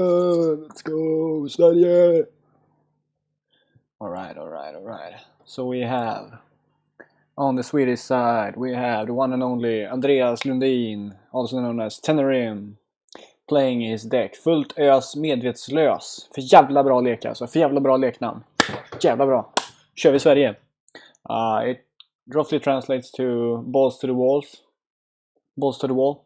Let's go, Sverige! Alright. So we have, on the Swedish side, we have the one and only Andreas Lundin, also known as Tenerim, playing his deck Fullt ös medvetslös. För jävla bra lek alltså, för jävla bra leknamn. Jävla bra. Kör vi Sverige. It roughly translates to balls to the walls. Balls to the wall.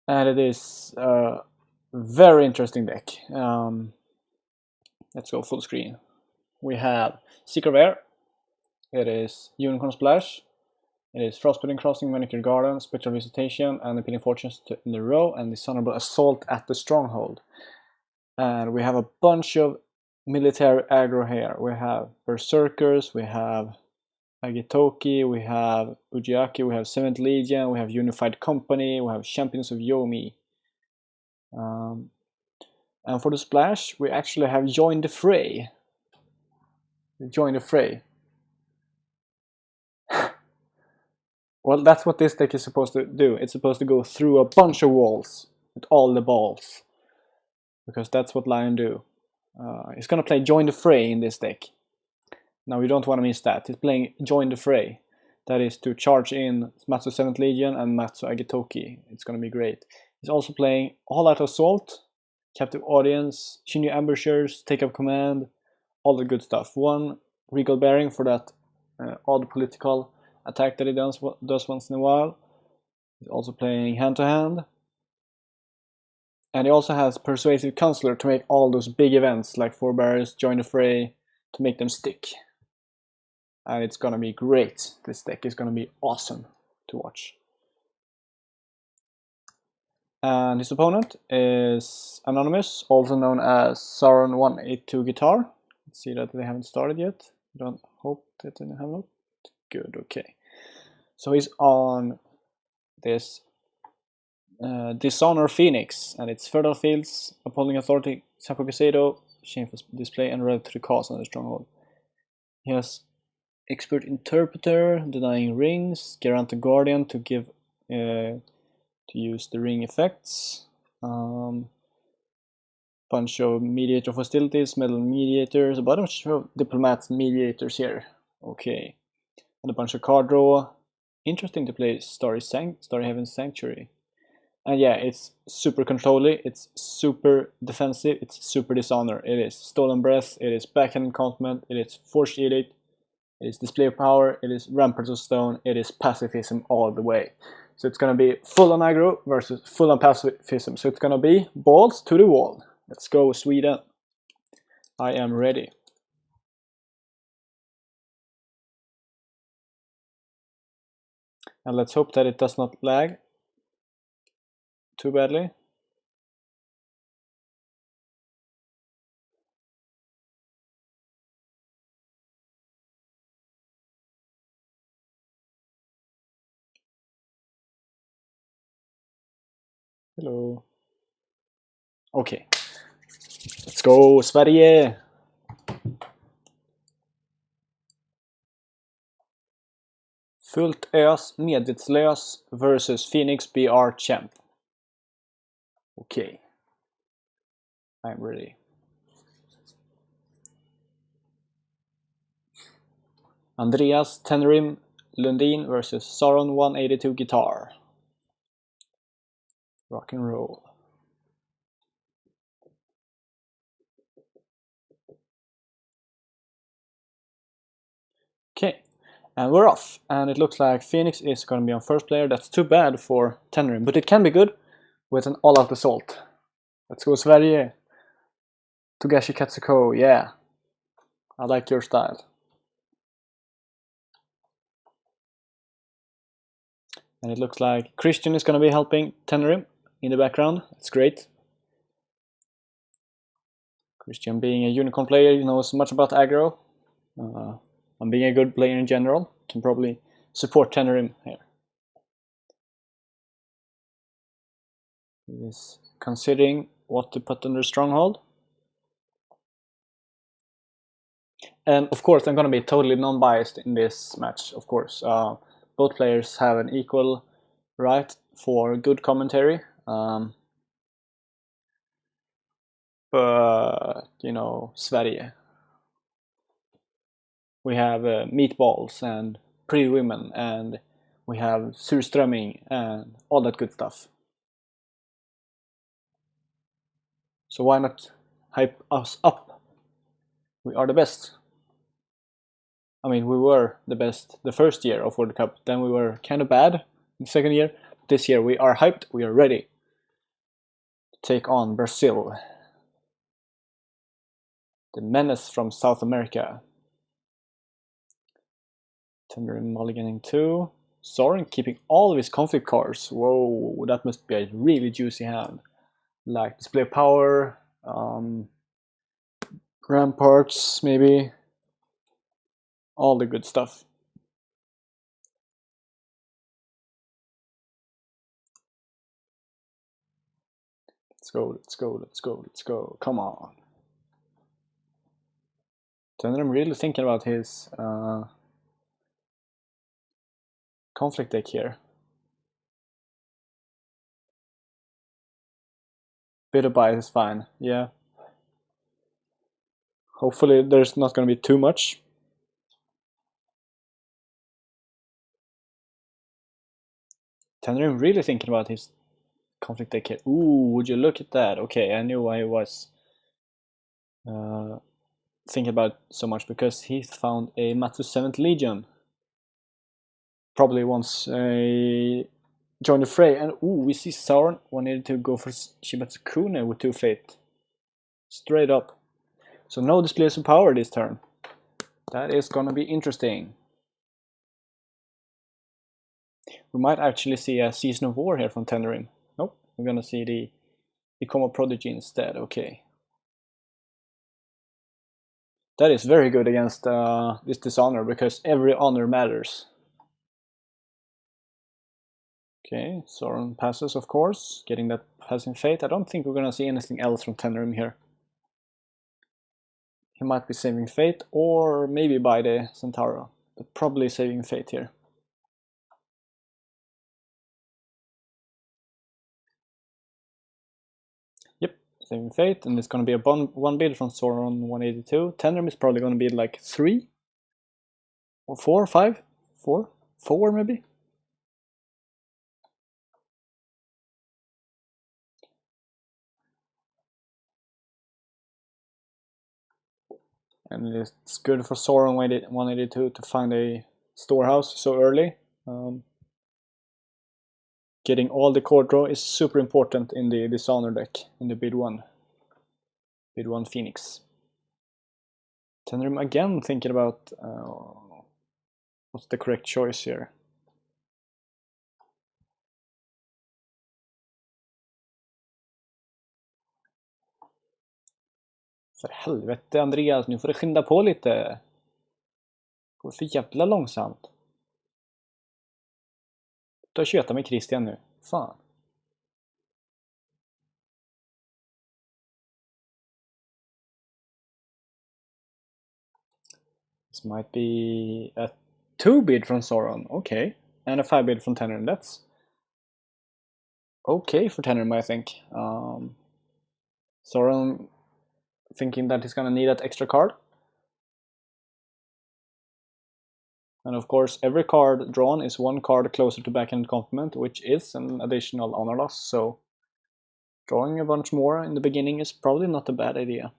And it is a very interesting deck. Let's go full screen. We have Seeker of Air. It is Unicorn Splash. It is Frostbitten Crossing, Manicured Garden, Spectral Visitation, and Appealing Fortunes in a row, and Dishonorable Assault at the Stronghold. And we have a bunch of military aggro here. We have Berserkers, we have Agitoki, we have Ujiaki, we have 7th Legion, we have Unified Company, we have Champions of Yomi. And for the splash, we actually have Join the Fray. Join the Fray. Well, that's what this deck is supposed to do. It's supposed to go through a bunch of walls with all the balls. Because that's what Lion do. He's gonna play Join the Fray in this deck. Now you don't want to miss that. He's playing Join the Fray. That is to charge in Matsu 7th Legion and Matsu Agitoki. It's gonna be great. He's also playing All Out Assault, Captive Audience, Shinju Ambushers, Take Up Command, all the good stuff. One Regal Bearing for that odd political attack that he does once in a while. He's also playing Hand to Hand. And he also has Persuasive Counselor to make all those big events like Forebears, Join the Fray, to make them stick. And it's gonna be great. This deck is gonna be awesome to watch. And his opponent is Anonymous, also known as Sauron182guitar. Let's see that they haven't started yet. I don't hope that they have not. Good, okay. So he's on this Dishonor Phoenix, and it's Fertile Fields, Appalling Authority, Sapo Casado, Shameful Display, and Red to the Cause on the Stronghold. He has Expert Interpreter, Denying Rings, Garant Guardian to give to use the ring effects, bunch of Mediator of Hostilities, Metal Mediators, a bunch of Diplomats Mediators here. Okay, and a bunch of card draw. Interesting to play Starry Heaven Sanctuary. And yeah, it's super controlly, it's super defensive, it's super Dishonor. It is Stolen Breath, it is Backhand Enchantment, it is Forged Edict, it is Display of Power, it is Ramparts of Stone, it is Pacifism all the way. So it's gonna be full on aggro versus full on pacifism. So it's gonna be balls to the wall. Let's go, Sweden. I am ready. And let's hope that it does not lag too badly. Hello. Okay. Let's go, Sverige! Fullt ös medvetslös versus Phoenix BR Champ. Okay. I'm ready. Andreas Tenerim Lundin versus Sauron182guitar. Rock and roll. Okay, and we're off. And it looks like Phoenix is going to be on first player. That's too bad for Tenerim, but it can be good with an all-out assault. Let's go, Sverige. Togashi Katsuko, yeah. I like your style. And it looks like Christian is going to be helping Tenerim in the background. That's great. Christian, being a unicorn player, knows much about aggro. And being a good player in general, can probably support Tenerim here. He is considering what to put under Stronghold. And of course, I'm going to be totally non-biased in this match, of course. Both players have an equal right for good commentary. but you know, Sverige. We have meatballs and pretty women, and we have surströmming and all that good stuff. So why not hype us up? We are the best. I mean, we were the best the first year of World Cup, then we were kind of bad in the second year. This year we are hyped, we are ready to take on Brazil. The menace from South America. Tenerim mulliganing 2. Sauron keeping all of his conflict cards. Whoa, that must be a really juicy hand. Like display of power, ramparts maybe. All the good stuff. Let's go, let's go, let's go, let's go. Come on. Tenerim really thinking about his conflict deck here. Bit of bias is fine, yeah. Hopefully there's not going to be too much. Tenerim really thinking about his conflict deck here. Ooh, would you look at that? Okay, I knew why he was thinking about so much, because he found a Matsu 7th Legion. Probably wants a join the fray, and ooh, we see Sauron182 go for Shibatsu Kune with 2 fate. Straight up. So no displays of power this turn. That is gonna be interesting. We might actually see a Season of War here from Tenerim. Nope, we're gonna see the Ikoma Prodigy instead, okay. That is very good against this Dishonor, because every honor matters. Okay, Sauron passes, of course, getting that passing fate. I don't think we're gonna see anything else from Tenerim here. He might be saving fate, or maybe by the Centauro, but probably saving fate here. Yep, saving fate, and it's gonna be a one bid from Sauron182. Tenerim is probably gonna be like 3 or 4, 5, 4, 4 maybe. And it's good for Sauron182 to find a storehouse so early. Getting all the core draw is super important in the Dishonor deck, in the bid 1 Phoenix. Tenerim again thinking about what's the correct choice here. För helvete Andreas, nu får du skynda på lite. Går för jävla långsamt. Du har tjötat med Christian nu. Fan. This might be a 2 bid from Sauron, okay. And a 5 bid from Tenerim, that's okay for Tenerim, I think. Sauron thinking that he's gonna need that extra card. And of course, every card drawn is 1 card closer to backhand complement, which is an additional honor loss, so drawing a bunch more in the beginning is probably not a bad idea.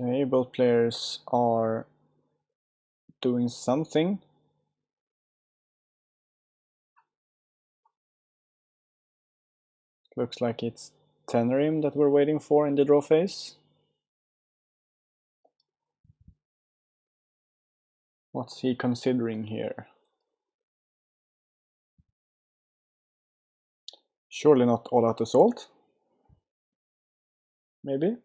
Okay, both players are doing something. Looks like it's Tenerim that we're waiting for in the draw phase. What's he considering here? Surely not all-out assault? Maybe?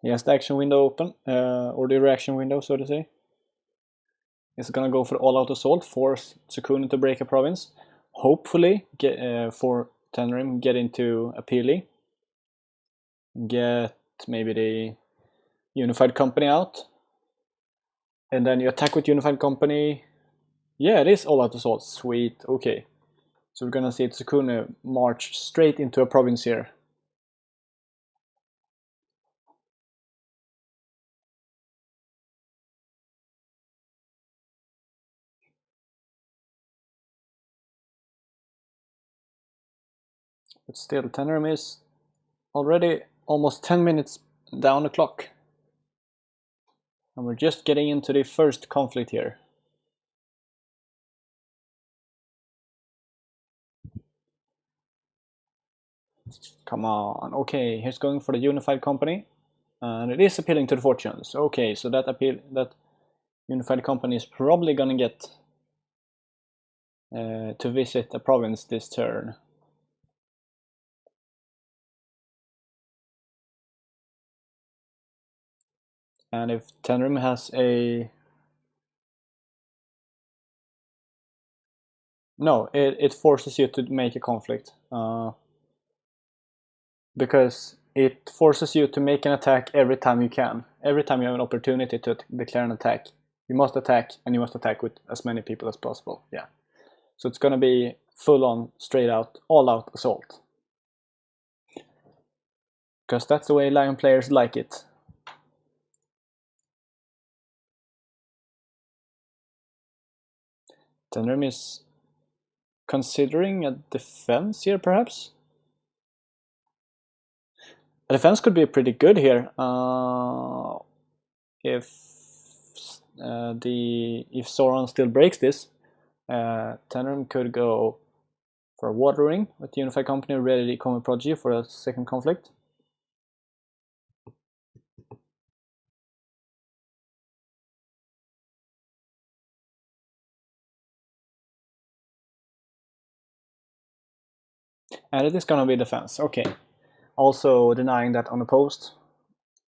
He has the action window open, or the reaction window, so to say. He's gonna go for all-out assault, force Sukune to break a province. hopefully get for Tenerim get into Appealy, get maybe the Unified Company out, and then you attack with Unified Company. Yeah, it is all-out assault. Sweet. Okay, so we're gonna see Tsukune march straight into a province here. But still, Tenerim is already almost 10 minutes down the clock. And we're just getting into the first conflict here. Come on. Okay, here's going for the Unified Company. And it is appealing to the fortunes. Okay, so that Unified Company is probably gonna get to visit a province this turn. And if Tenerim has a... No, it forces you to make a conflict. Because it forces you to make an attack every time you can. Every time you have an opportunity to declare an attack, you must attack, and you must attack with as many people as possible. Yeah. So it's gonna be full-on, straight-out, all-out assault. Because that's the way Lion players like it. Tenerim is considering a defense here, perhaps? A defense could be pretty good here. If Sauron still breaks this, Tenerim could go for a watering with the Unified Company ready to come with Prodigy for a second conflict. And it is gonna be defense. Okay. Also denying that on the post.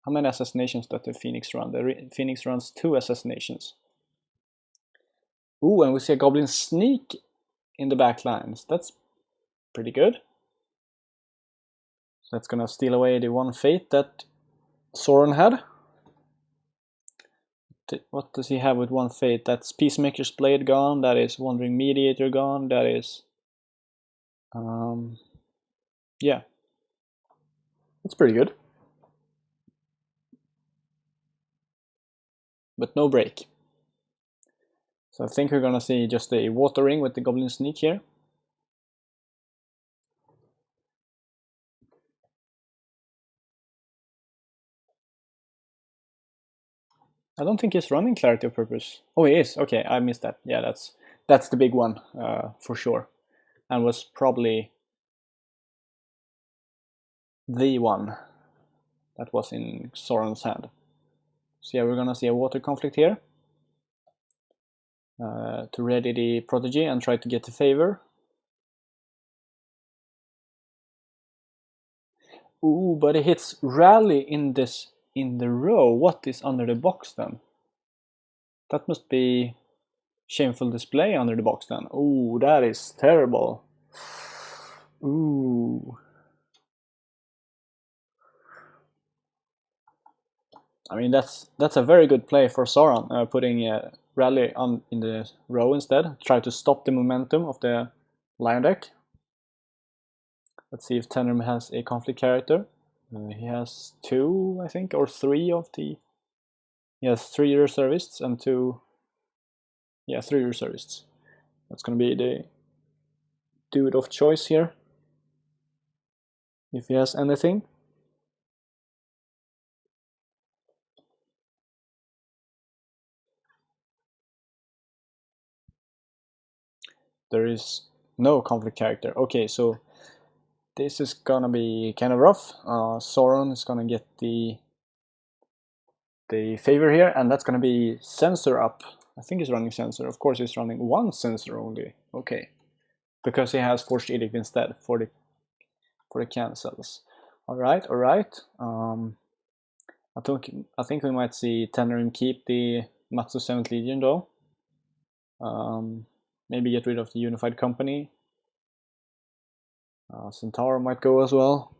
How many assassinations does the Phoenix run? The Phoenix runs 2 assassinations. Ooh, and we see a Goblin Sneak in the back lines. That's pretty good. So that's gonna steal away the 1 fate that Sauron had. What does he have with 1 fate? That's Peacemaker's Blade gone, that is Wandering Mediator gone, that is... yeah. That's pretty good. But no break. So I think we're gonna see just a watering with the Goblin Sneak here. I don't think he's running Clarity of Purpose. Oh, he is. Okay, I missed that. Yeah, that's the big one, for sure. And was probably the one that was in Sauron's hand. So yeah, we're gonna see a water conflict here. To ready the Prodigy and try to get the favor. Ooh, but it hits Rally in the row. What is under the box then? That must be Shameful Display under the box then. Ooh, that is terrible. Ooh. I mean, that's a very good play for Sauron, putting Rally on in the row instead. Try to stop the momentum of the Lion deck. Let's see if Tenerim has a conflict character. He has 2, I think, or 3 of the... He has 3 reservists and 2... Yeah, 3 reservists. That's gonna be the dude of choice here. If he has anything. There is no conflict character. Okay, so this is gonna be kind of rough. Sauron is gonna get the favor here, and that's gonna be Censor up. I think he's running Censor. Of course, he's running 1 Censor only. Okay, because he has Forged Edict instead for the cancels. All right. I think we might see Tenerim keep the Matsu 7th Legion though. Maybe get rid of the Unified Company. Centaur might go as well.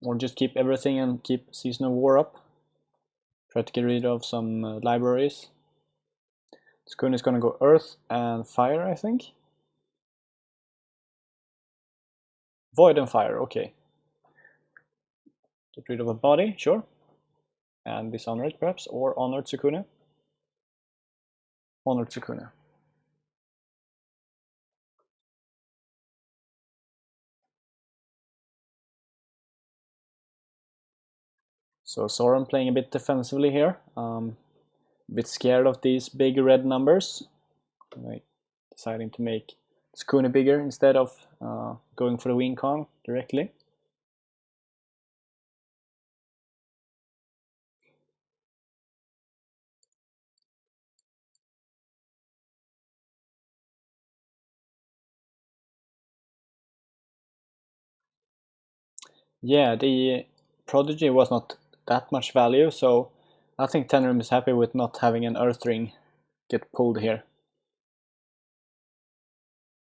Or just keep everything and keep Season of War up. Try to get rid of some libraries. Skun is gonna go Earth and Fire, I think. Void and Fire, okay. Get rid of a body, sure. And dishonor it perhaps, or honor Tsukune. Honor Tsukune. So Sauron playing a bit defensively here. A bit scared of these big red numbers. Like deciding to make Tsukune bigger instead of going for the Wing Kong directly. Yeah, the Prodigy was not that much value, so I think Tenerim is happy with not having an Earth Ring get pulled here.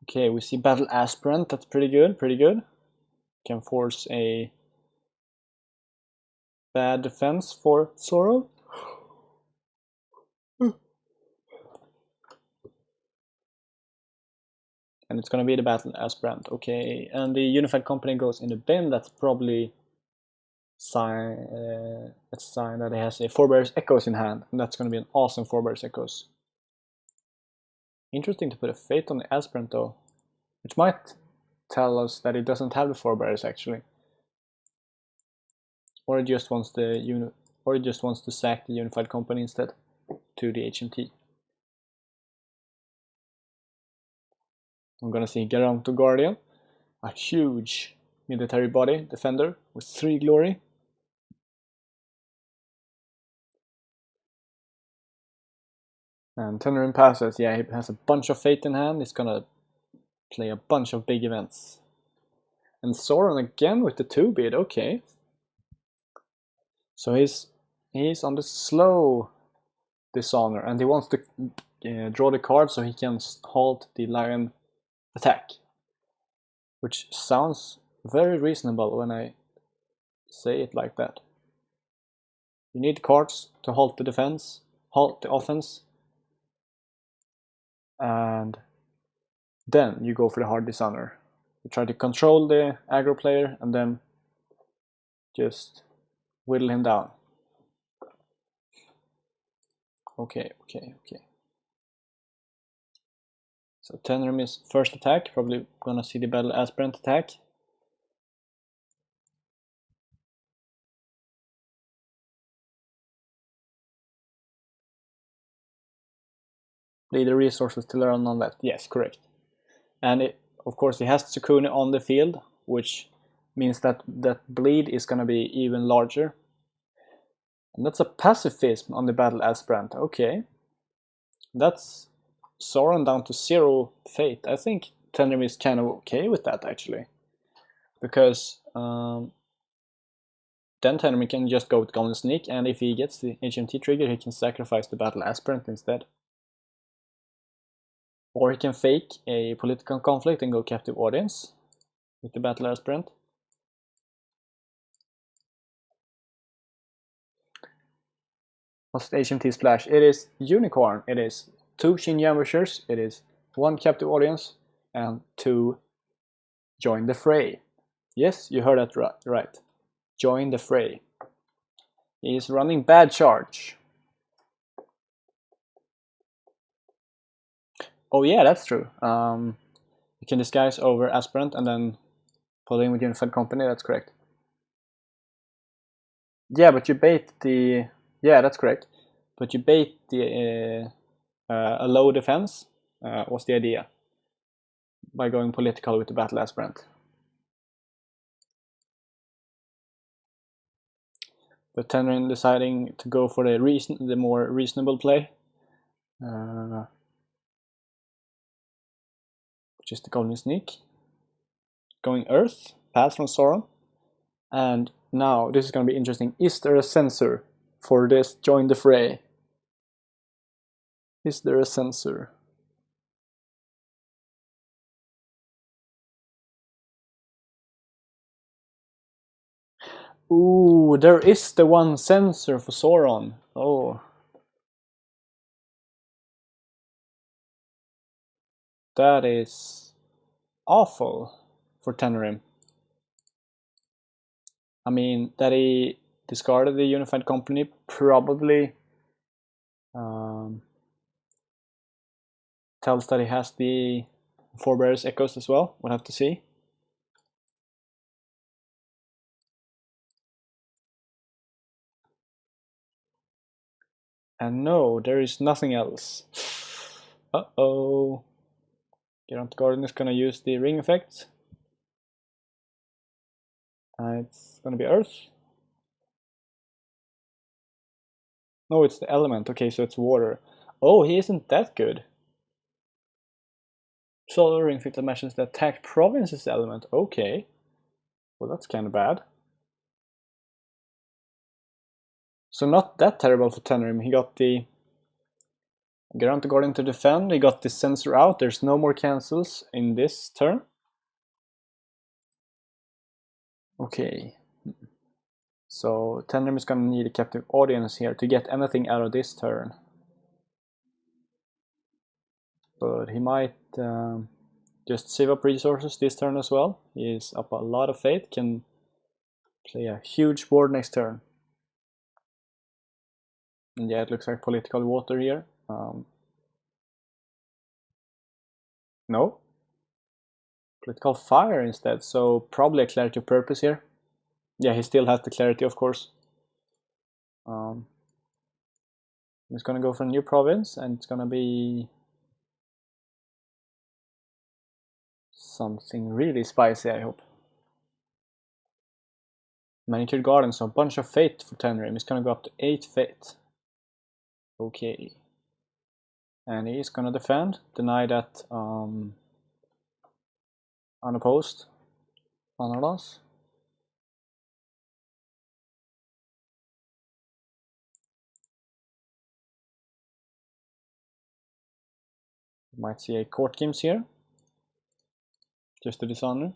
Okay, we see Battle Aspirant, that's pretty good, pretty good. Can force a bad defense for Sauron. And it's gonna be the Battle Aspirant, okay. And the Unified Company goes in the bin, that's probably a sign that it has a Forebear's Echoes in hand, and that's gonna be an awesome Forebear's Echoes. Interesting to put a Fate on the Aspirant though, which might tell us that it doesn't have the Forebears actually. Or it just wants to sack the Unified Company instead to the HMT. I'm gonna see Garanto Guardian, a huge military body defender with 3 glory. And Tenerim passes, yeah, he has a bunch of Fate in hand, he's gonna play a bunch of big events. And Sauron again with the 2-bid, okay. So he's on the slow dishonor, and he wants to draw the card so he can halt the lion attack, which sounds very reasonable when I say it like that. You need cards to halt the defense, halt the offense, and then you go for the hard dishonor. You try to control the aggro player and then just whittle him down. Okay. So Tenerim is first attack, probably gonna see the Battle Aspirant attack. Need the resources to learn on that. Yes, correct. And of course he has Tsukune on the field, which means that bleed is gonna be even larger. And that's a pacifism on the Battle Aspirant. Okay. That's Sauron down to 0 fate. I think Tenerim is kind of okay with that actually. Because then Tenerim can just go with Golden Sneak, and if he gets the HMT trigger, he can sacrifice the Battle Aspirant instead. Or he can fake a political conflict and go Captive Audience with the Battle Aspirant. What's the HMT splash? It is Unicorn. It is 2 Shin Ambushers. It is 1 Captive Audience and 2 Join the Fray. Yes, you heard that right. Join the Fray. He is running Bad Charge. Oh yeah, that's true. You can disguise over Aspirant and then pull in with Unified Company, that's correct. Yeah, but you bait the... Yeah, that's correct. But you bait the a low defense, was the idea, by going political with the Battle Aspirant. But Tenerim deciding to go for the more reasonable play, which is the Golden Sneak. Going Earth, pass from Sauron. And now, this is going to be interesting. Is there a censor for this Join the Fray? Is there a censor? Ooh, there is the one sensor for Sauron. Oh. That is awful for Tenerim. I mean, that he discarded the Unified Company probably tells that he has the Forebears Echoes as well. We'll have to see. And no, there is nothing else. Uh-oh. Geralt Garden is gonna use the ring effect. It's gonna be Earth. No, it's the element. Okay, so it's water. Oh, he isn't that good. Solar ring effect that matches the attack province's element. Okay. Well, that's kind of bad. So not that terrible for Tenerim. He got the Geralt Garden to defend. He got the sensor out. There's no more cancels in this turn. Okay. So Tenerim is gonna need a captive audience here to get anything out of this turn. But he might just save up resources this turn as well. He is up a lot of faith, can play a huge board next turn. And yeah, it looks like political water here. No. Political fire instead, so probably a clarity of purpose here. Yeah, he still has the clarity, of course. He's gonna go for a new province, and it's gonna be something really spicy, I hope. Manicured Garden, so a bunch of fate for Tenerim. He's gonna go up to 8 fate. Okay. And he's gonna defend, deny that unopposed honor loss. Might see a court games here, just to dishonor.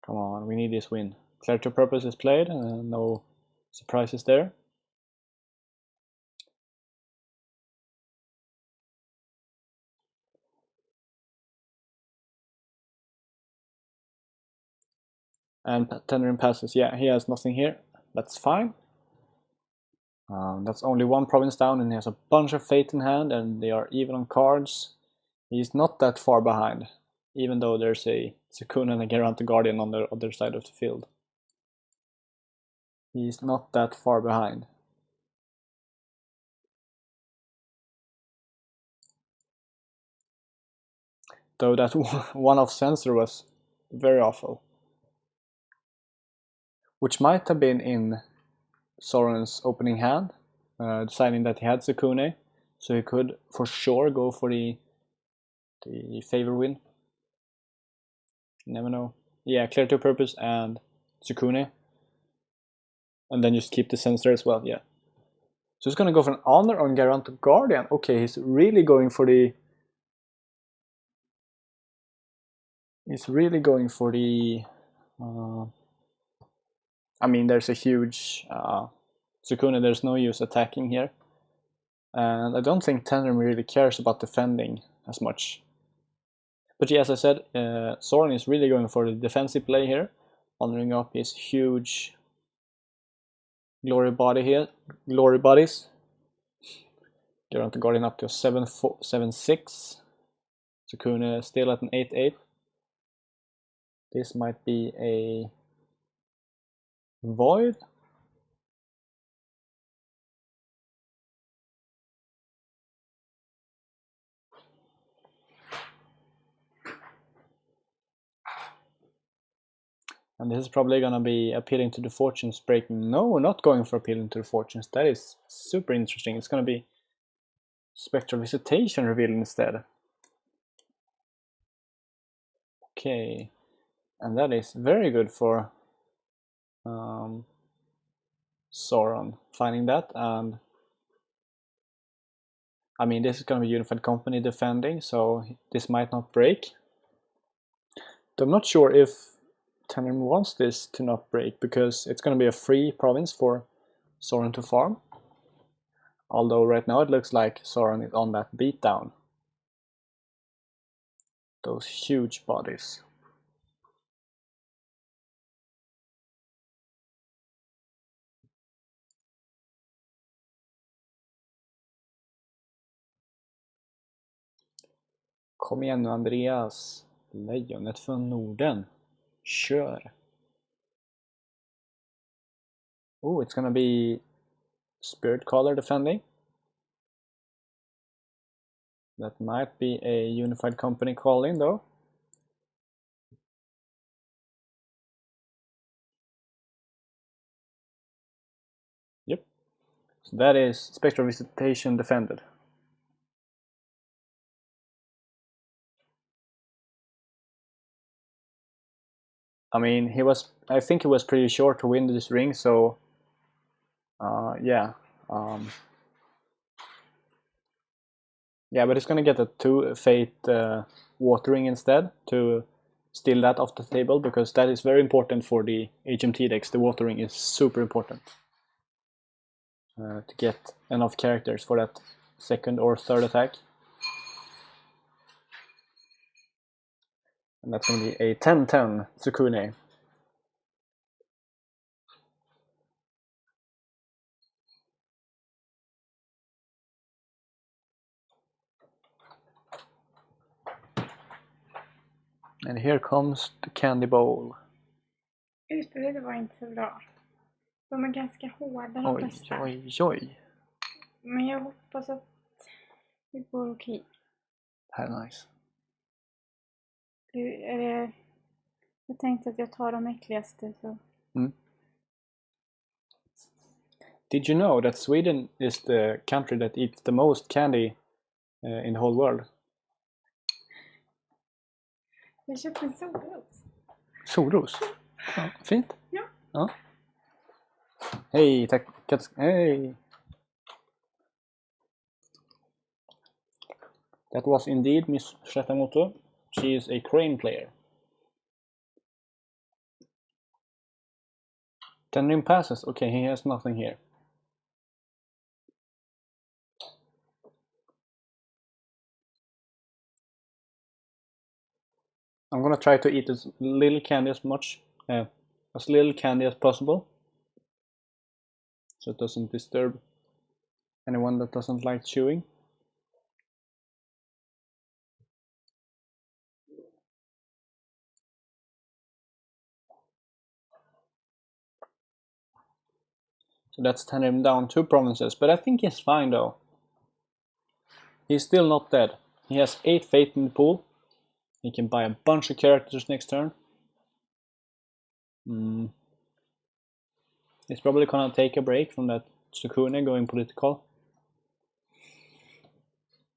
Come on, we need this win. Clarity of purpose is played, no surprises there. And Tenerim passes. Yeah, he has nothing here. That's fine. That's only one province down, and he has a bunch of fate in hand, and they are even on cards. He's not that far behind, even though there's a Sukun and a Geralt the Guardian on the other side of the field. He's not that far behind. Though that one-off sensor was very awful. Which might have been in Sauron's opening hand, deciding that he had Sukune, so he could for sure go for the favor win. You never know. Yeah, clarity of purpose and Sukune. And then just keep the sensor as well, yeah. So he's gonna go for an honor on Geralt the Guardian. Okay, he's really going for the... I mean, there's a huge Sukune, there's no use attacking here. And I don't think Tenerim really cares about defending as much. But yeah, as I said, Sauron is really going for the defensive play here, honoring up his huge glory bodies. Geralt the Guardian up to a 7-6. Sukune still at an 8-8. This might be a void. And this is probably gonna be appealing to the fortunes breaking. No, we're not going for appealing to the fortunes. That is super interesting. It's gonna be spectral visitation revealed instead. Okay, and that is very good for Sauron finding that, and I mean, this is going to be Unified Company defending, so this might not break. Though I'm not sure if Tenerim wants this to not break, because it's going to be a free province for Sauron to farm. Although right now it looks like Sauron is on that beatdown. Those huge bodies. Kom igen nu Andreas. Lejonet från Norden. Kör. Oh, it's gonna be Spirit Caller defending. That might be a Unified Company calling though. Yep. So that is Spectral Visitation defended. I mean, I think he was pretty sure to win this ring, so yeah. Yeah, but he's gonna get a 2 Fate Watering instead to steal that off the table, because that is very important for the HMT decks. The Watering is super important to get enough characters for that second or third attack. And that's gonna be a 10-10 Tsukune. And here comes the candy bowl. Utbudet var inte så bra. De är ganska hårda de flesta. Oj. Men jag hoppas att det går okej. Det här är nice. Jag tänkte att jag tar de äckligaste. Så. Did you know that Sweden is the country that eats the most candy in the whole world? Jag köpte en solros. Solros? Ja, fint. Ja. Hej, tack. Hej. That was indeed Miss Shetamoto. She is a crane player. Tenerim passes. Okay, he has nothing here. I'm gonna try to eat as little candy as possible, so it doesn't disturb anyone that doesn't like chewing. So that's Tenerim down 2 provinces, but I think he's fine though. He's still not dead. He has 8 Fate in the pool. He can buy a bunch of characters next turn. He's probably gonna take a break from that Tsukune going political.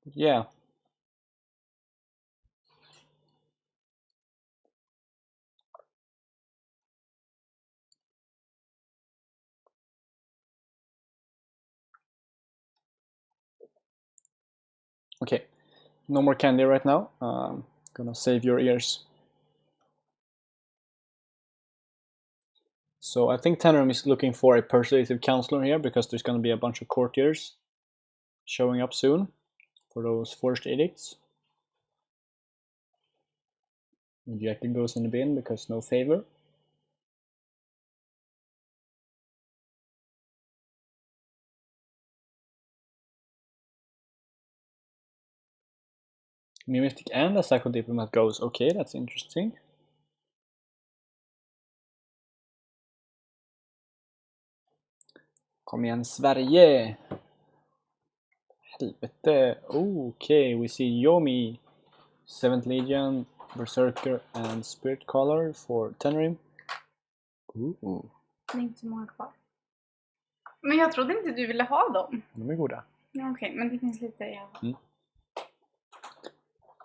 But yeah. Okay, no more candy right now. Gonna save your ears. So I think Tenerim is looking for a persuasive counselor here, because there's gonna be a bunch of courtiers showing up soon for those forced edicts. Injector goes in the bin because no favor. Mimetic and a Psycho Diplomat goes. Okay, that's interesting. Kom igen Sverige! Helvete! Okay, we see Yomi, 7th Legion, Berserker and Spirit Caller for Tenerim. Ooh. Det är inte så många kvar. Men jag trodde inte du ville ha dem. De är goda. Ja, okej, men det finns lite i alla.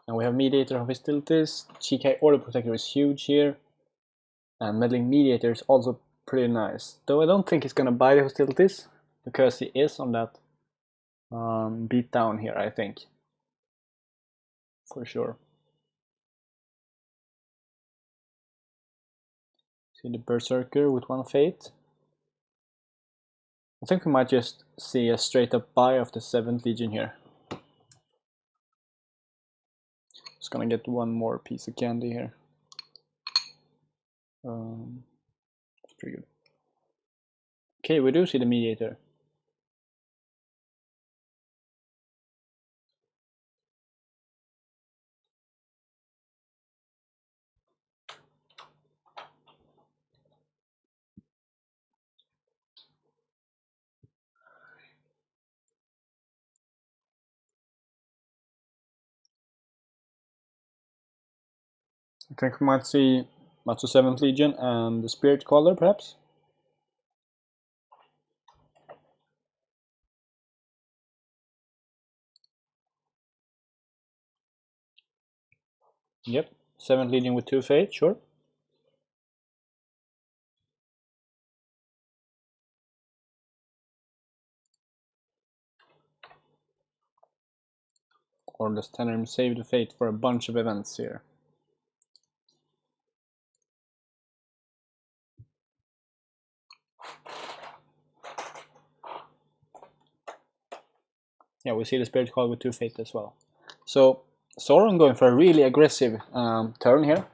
And we have Mediator of Hostilities. Chikai Order Protector is huge here. And Meddling Mediator is also pretty nice. Though I don't think he's gonna buy the Hostilities, because he is on that beat down here, I think. For sure. See the Berserker with 1 fate. I think we might just see a straight up buy of the 7th Legion here. Just gonna get one more piece of candy here. That's pretty good. Okay, we do see the Mediator. I think we might see Matsu 7th Legion and the Spirit Caller, perhaps? Yep, 7th Legion with 2 fate, sure. Or does Tenerim save the fate for a bunch of events here? Yeah, we see the Spirit Call with 2 fate as well. So Sauron going for a really aggressive turn here.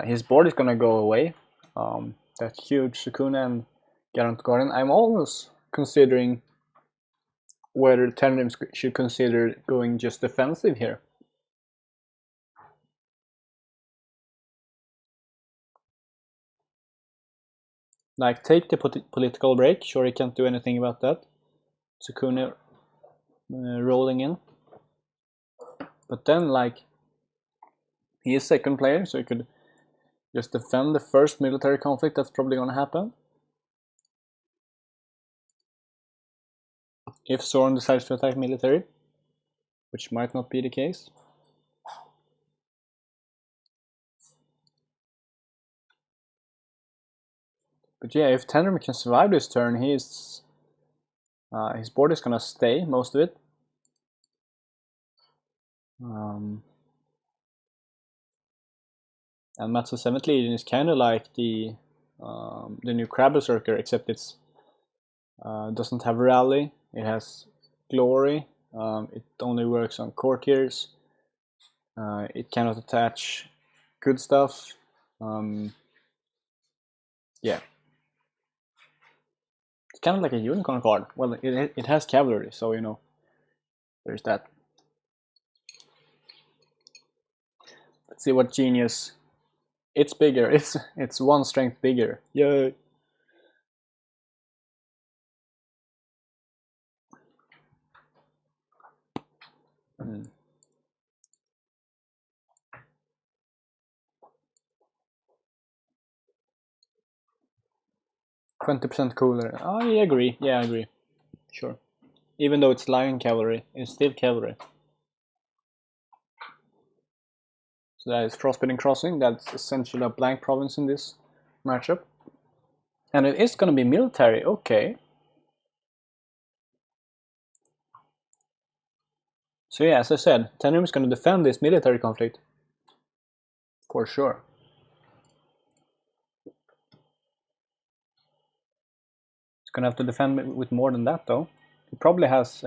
His board is gonna go away. That huge Sukuna and Garant Garden. I'm almost considering whether Tenerim should consider going just defensive here. Like, take the political break. Sure, he can't do anything about that. Sukuna rolling in. But then, like, he is 2nd player, so he could just defend the first military conflict that's probably gonna happen. If Sauron decides to attack military, which might not be the case. But yeah, if Tenerim can survive this turn, his board is gonna stay, most of it. And Matsu 7th Legion is kind of like the new Crab Berserker, except it's doesn't have rally. It has glory. It only works on courtiers. It cannot attach good stuff. Yeah, it's kind of like a unicorn card. Well, it has cavalry, so you know, there's that. Let's see what genius. It's bigger. It's 1 strength bigger. Yay! 20% cooler. I agree. Yeah, I agree. Sure. Even though it's lion cavalry, it's still cavalry. So that is Frostbitten Crossing. That's essentially a blank province in this matchup. And it is going to be military. Okay. So yeah, as I said, Tenerim is going to defend this military conflict. For sure. It's going to have to defend with more than that, though. He probably has...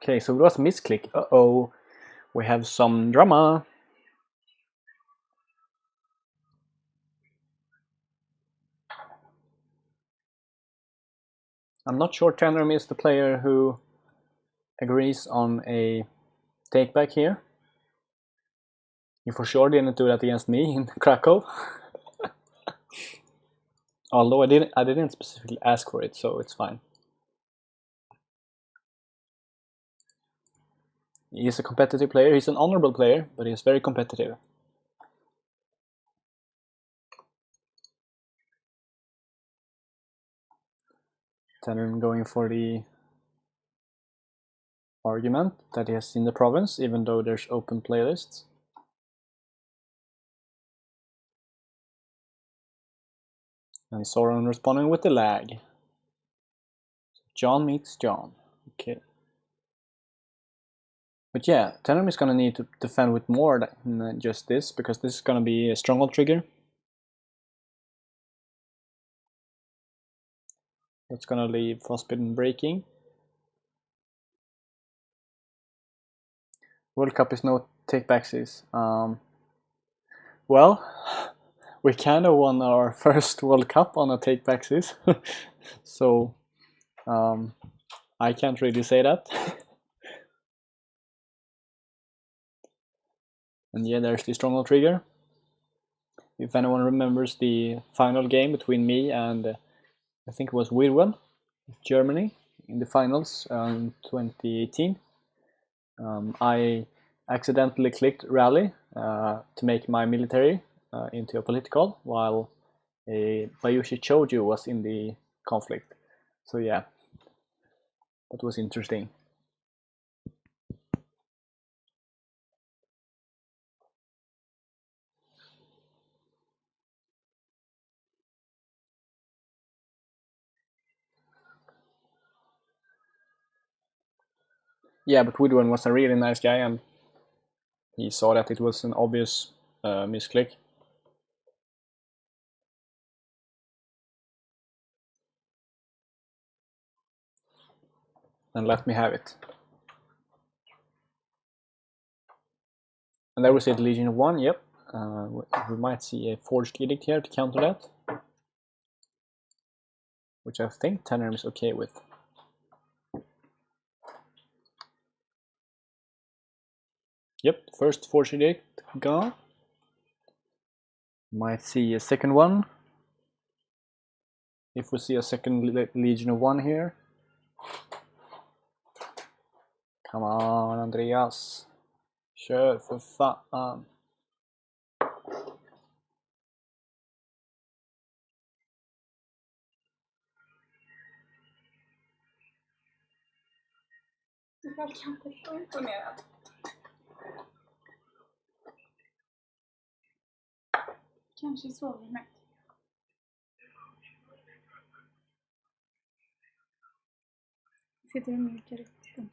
Okay, so it was a misclick. Uh-oh. We have some drama. I'm not sure Tenerim is the player who agrees on a takeback here. He for sure didn't do that against me in Krakow. Although I didn't specifically ask for it, so it's fine. He's a competitive player. He's an honorable player, but he's very competitive. Tenerim going for the argument that he has seen the province, even though there's open playlists. And Sauron responding with the lag. John meets John. Okay. But yeah, Tenerim is gonna need to defend with more than just this, because this is gonna be a stronghold trigger. That's gonna leave Frostbitten breaking. World Cup is no take-backsies. Well, we kind of won our first World Cup on a take-backsies, so I can't really say that. And yeah, there's the stronghold trigger. If anyone remembers the final game between me and I think it was Wirwan of Germany in the finals in 2018, I accidentally clicked rally to make my military into a political, while a Bayushi Choju was in the conflict. So yeah, that was interesting. Yeah, but Woodwan was a really nice guy, and he saw that it was an obvious misclick. And let me have it. And there we see the Legion of 1, yep. We might see a Forged Edict here to counter that, which I think Tenerim is okay with. Yep, first Forged Edict gone. Might see a second one. If we see a second Legion of 1 here. Come on, Andreas. Kör för fan. Du verkar inte så imponerad. Kanske sover med. Sitter du mjukar rykten?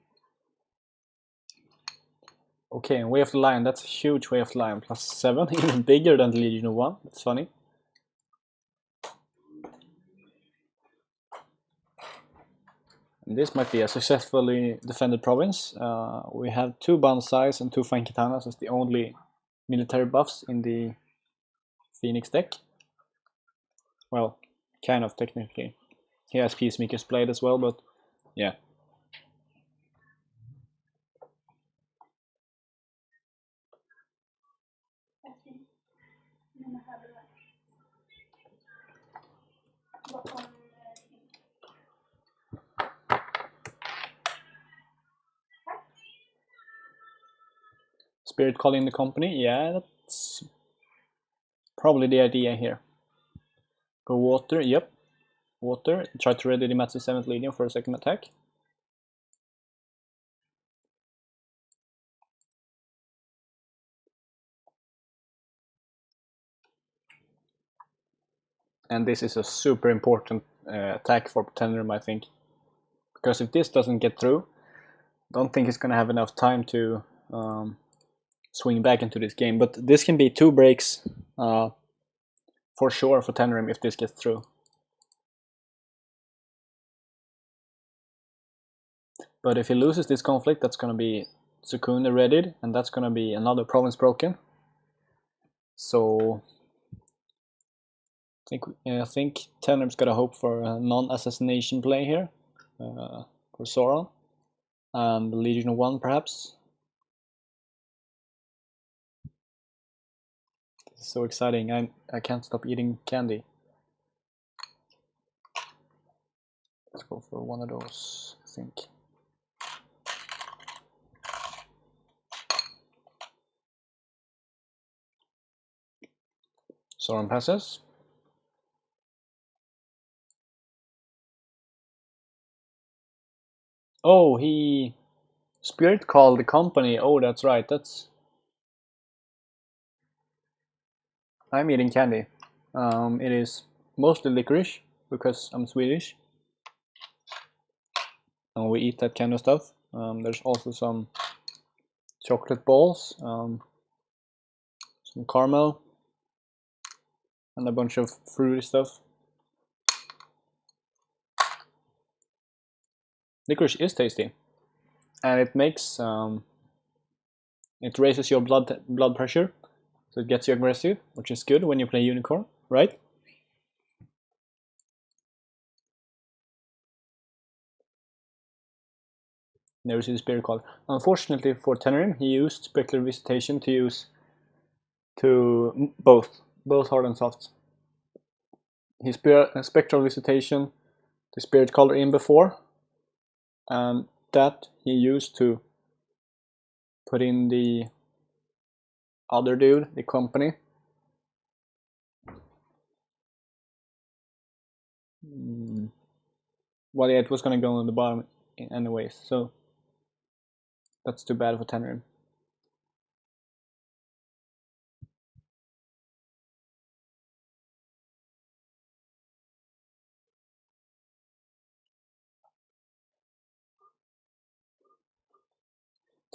Okay, and Way of the Lion, that's a huge Way of the Lion. +7, even bigger than the Legion of 1. That's funny. And this might be a successfully defended province. We have 2 Bansais and 2 Fine Katanas as the only military buffs in the Phoenix deck. Well, kind of technically. He has Peacemaker's Blade as well, but yeah. Spirit calling the company, yeah, that's probably the idea here. Go water, yep. Water, try to ready the Matsu 7th Legion for a second attack. And this is a super important attack for Tenerim, I think. Because if this doesn't get through, I don't think it's going to have enough time to swing back into this game. But this can be 2 breaks for sure for Tenerim if this gets through. But if he loses this conflict, that's going to be Sukune readied, and that's going to be another province broken. So I think Tenerim's got to hope for a non-assassination play here for Sauron, and Legion of 1 perhaps. This is so exciting. I can't stop eating candy. Let's go for one of those, I think. Sauron passes. Oh, he Spirit called the company. Oh, that's right. I'm eating candy. It is mostly licorice because I'm Swedish and we eat that kind of stuff. There's also some chocolate balls, some caramel, and a bunch of fruity stuff. Licorice is tasty, and it makes it raises your blood pressure, so it gets you aggressive, which is good when you play unicorn, right? Never see the spirit card. Unfortunately for Tenerim, he used Spectral Visitation to use to both hard and soft. He Spectral Visitation the spirit color in before, and that he used to put in the other dude, the company. Well, yeah, it was gonna go on the bottom anyways, so that's too bad for Tenerim.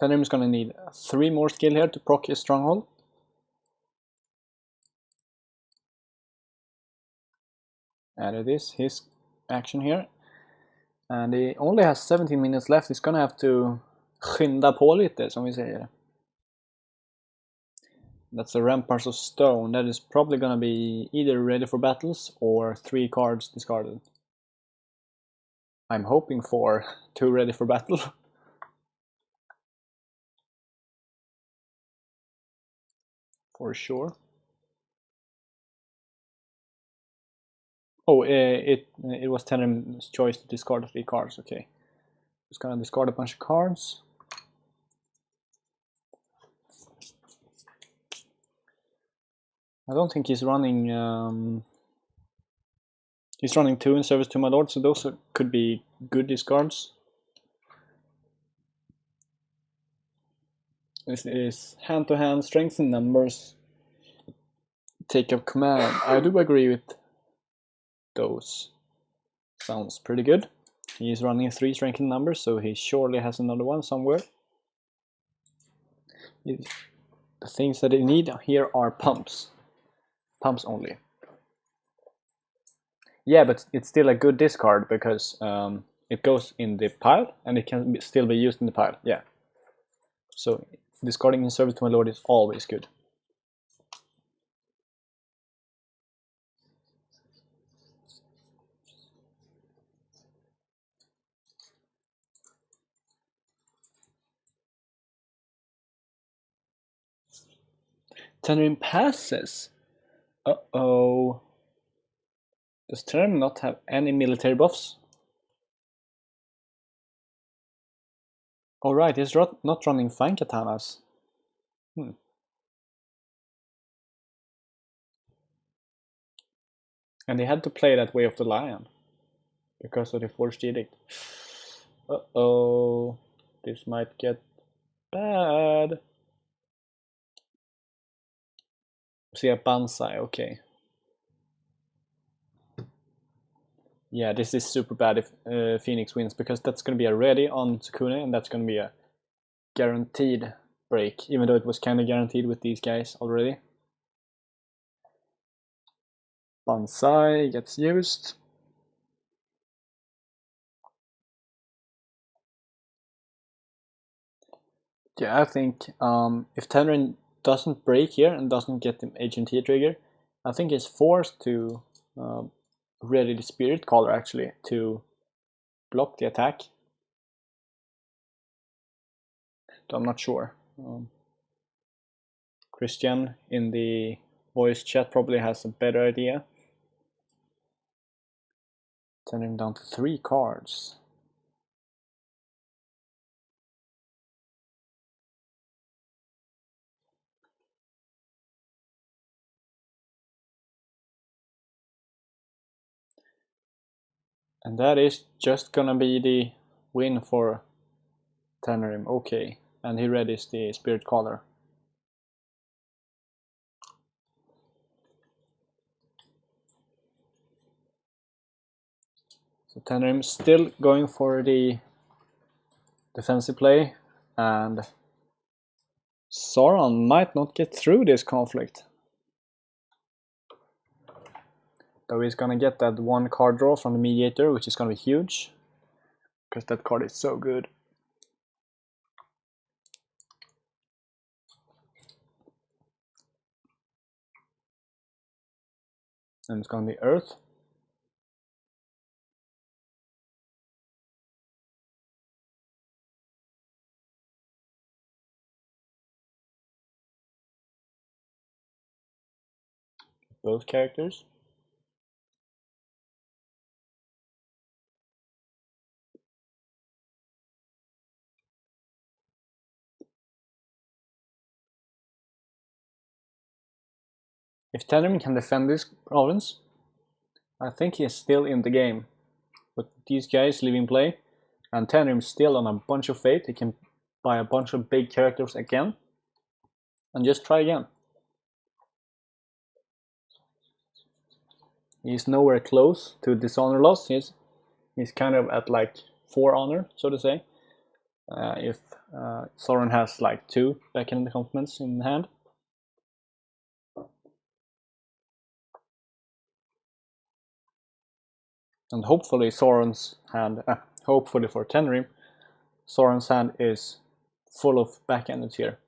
Tenerim is gonna need 3 more skill here to proc his stronghold. And it is his action here. And he only has 17 minutes left. He's gonna have to skynda på lite, som vi säger. That's the Ramparts of Stone. That is probably gonna be either ready for battles or 3 cards discarded. I'm hoping for 2 ready for battle. For sure. Oh, it was Tenerim's choice to discard 3 cards, okay. Just gonna discard a bunch of cards. I don't think he's running... he's running 2 in service to my lord, so those could be good discards. This is hand-to-hand strength in numbers. Take up command. I do agree with those. Sounds pretty good. He's running 3 strength in numbers, so he surely has another one somewhere. The things that they need here are pumps. Pumps only. Yeah, but it's still a good discard because it goes in the pile and it can still be used in the pile. Yeah. So discarding in service to my lord is always good. Tenerim passes. Uh-oh. Does Tenerim not have any military buffs? Alright, he's not running fine katanas. And he had to play that Way of the Lion because of the Forged Edict. Uh-oh. This might get bad. See a Banzai, okay. Yeah, this is super bad if Phoenix wins, because that's going to be a ready on Sukune, and that's going to be a guaranteed break, even though it was kind of guaranteed with these guys already. Banzai gets used. Yeah, I think if Tenerim doesn't break here and doesn't get the HNT trigger, I think he's forced to ready the Spirit Caller actually to block the attack. So I'm not sure. Christian in the voice chat probably has a better idea. Turn him down to 3 cards. And that is just gonna be the win for Tenerim. Okay, and he readies the Spirit Caller. So Tenerim still going for the defensive play, and Sauron might not get through this conflict. Though he's gonna get that one card draw from the mediator, which is gonna be huge, because that card is so good. And it's gonna be Earth. Both characters. If Tenerim can defend this province, I think he is still in the game. But these guys leaving play, and Tenerim still on a bunch of faith. He can buy a bunch of big characters again, and just try again. He's nowhere close to dishonor loss. He's kind of at like 4 honor, so to say. If Sauron has like 2 backhand compliments in hand. And hopefully Sauron's hand, hopefully for Tenerim, Sauron's hand is full of backhanded here.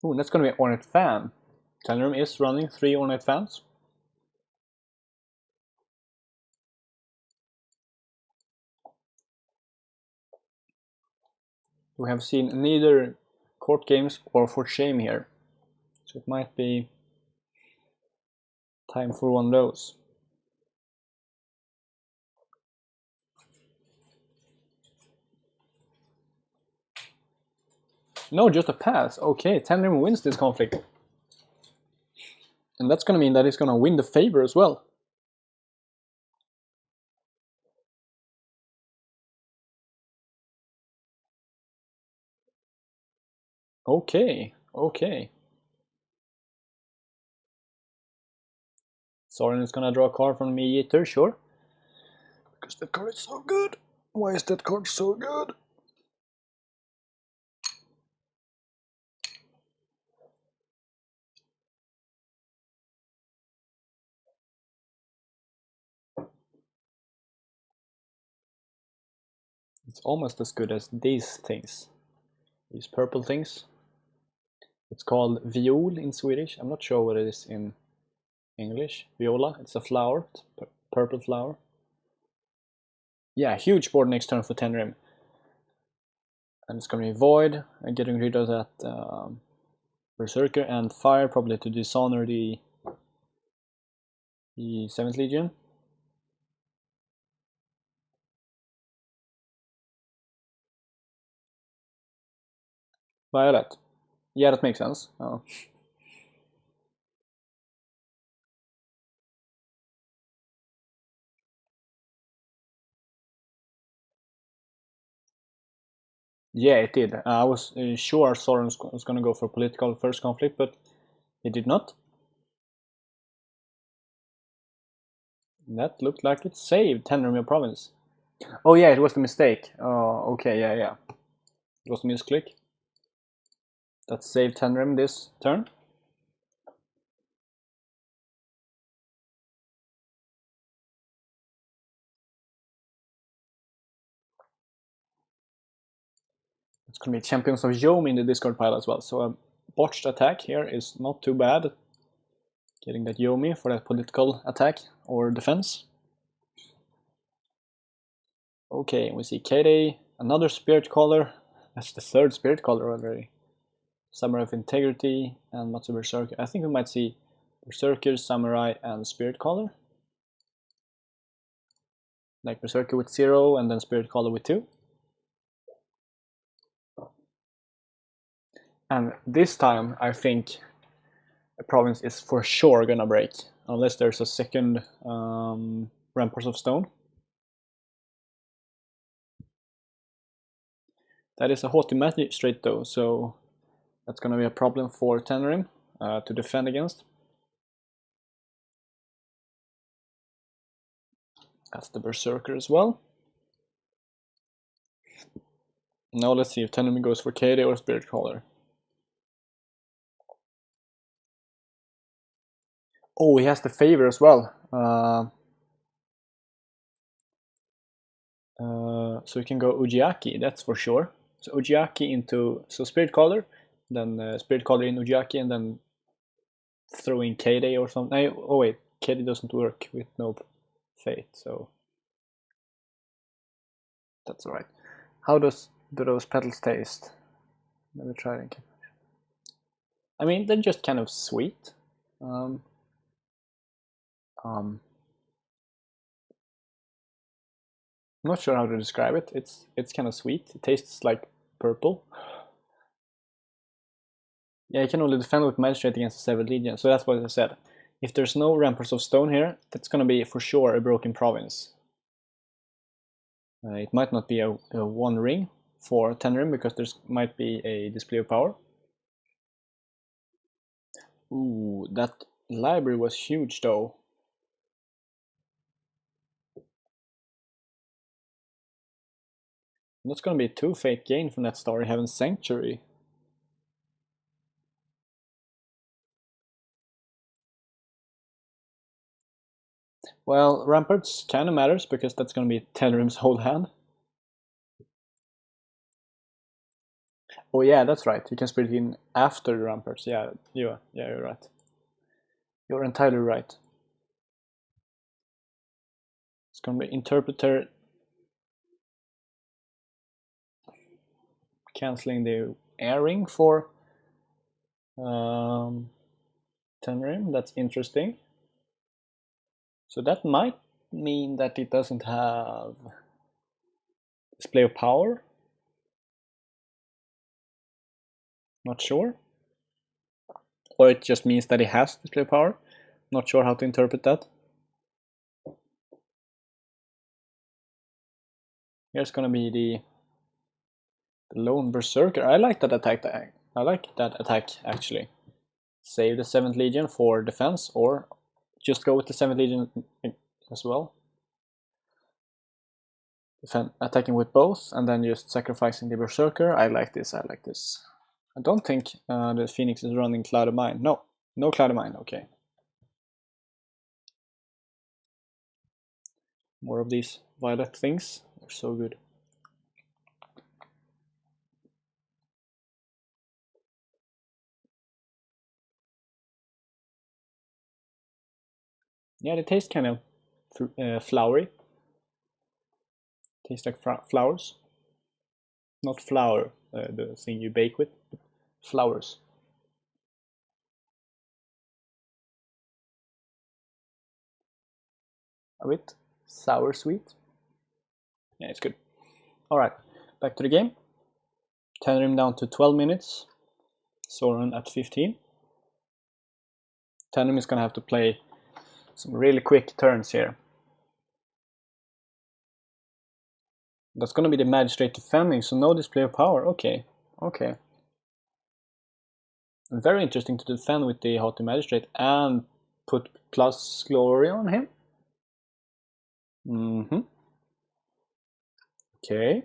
Ooh, that's gonna be Ornate Fan. Tenerim is running 3 Ornate Fans. We have seen neither court games or for shame here, so it might be time for one of those. No, just a pass. Okay, Tenerim wins this conflict. And that's gonna mean that he's gonna win the favor as well. Okay, okay. Sauron is gonna draw a card from the mediator, sure. Because that card is so good. Why is that card so good? It's almost as good as these things. These purple things. It's called viol in Swedish. I'm not sure what it is in English. Viola, it's a flower, it's a purple flower. Yeah, huge board next turn for Tenerim. And it's gonna be Void, and getting rid of that Berserker and Fire, probably to dishonor the 7th Legion. Violet. Yeah, that makes sense. Oh. Yeah, it did. I was sure Sauron was going to go for political first conflict, but he did not. That looked like it saved Tenerim province. Oh yeah, it was the mistake. Oh, okay, yeah. It was a misclick. That saved Tenerim this turn. It's going to be Champions of Yomi in the discard pile as well, so a botched attack here is not too bad. Getting that Yomi for that political attack or defense. Okay, we see Kade, another Spirit Caller. That's the 3rd Spirit Caller already. Samurai of Integrity and Matsu Berserker. I think we might see Berserker, Samurai, and Spirit Caller. Like Berserker with 0 and then Spirit Caller with 2. And this time I think the province is for sure gonna break. Unless there's a second Ramparts of Stone. That is a haughty magistrate though, so that's gonna be a problem for Tenerim to defend against. as the Berserker as well. Now let's see if Tenerim goes for KD or Spirit Caller. Oh, he has the favor as well. So he can go Ujiaki, that's for sure. So Ujiaki into Spirit Caller, then Spirit Caller in Ujiaki, and then throw in KD or something. Oh wait, KD doesn't work with no fate, so that's alright. How do those petals taste? Never tried them. I mean, they're just kind of sweet. I'm not sure how to describe it. It's kind of sweet. It tastes like purple. Yeah, you can only defend with Magistrate against the Severed Legion, so that's what I said. If there's no Ramparts of Stone here, that's gonna be for sure a Broken Province. It might not be a one ring for Tenerim because there might be a Display of Power. Ooh, that library was huge though. That's gonna be 2 fate gain from that Starry Heaven Sanctuary. Well, Ramparts kinda matters because that's gonna be Tenerim's whole hand. Oh yeah, that's right. You can split it in after the Ramparts. Yeah, you're right. You're entirely right. It's gonna be Interpreter canceling the airing for Tenerim. That's interesting. So that might mean that it doesn't have Display of Power. Not sure. Or it just means that it has Display of Power. Not sure how to interpret that. Here's gonna be the Lone Berserker. I like that attack. I like that attack actually. Save the 7th Legion for defense, or just go with the 7th Legion as well. Attacking with both and then just sacrificing the Berserker. I like this. I don't think the Phoenix is running Cloud of Mine. No Cloud of Mine. Okay. More of these violet things. They're so good. Yeah, they taste kind of flowery. Taste like flowers. Not flour, the thing you bake with. Flowers. A bit sour sweet. Yeah, it's good. Alright, back to the game. Tenerim down to 12 minutes. Sauron at 15. Tenerim is gonna have to play some really quick turns here. That's gonna be the Magistrate defending, so no Display of Power. Okay. Very interesting to defend with the Haughty Magistrate and put plus glory on him. Okay.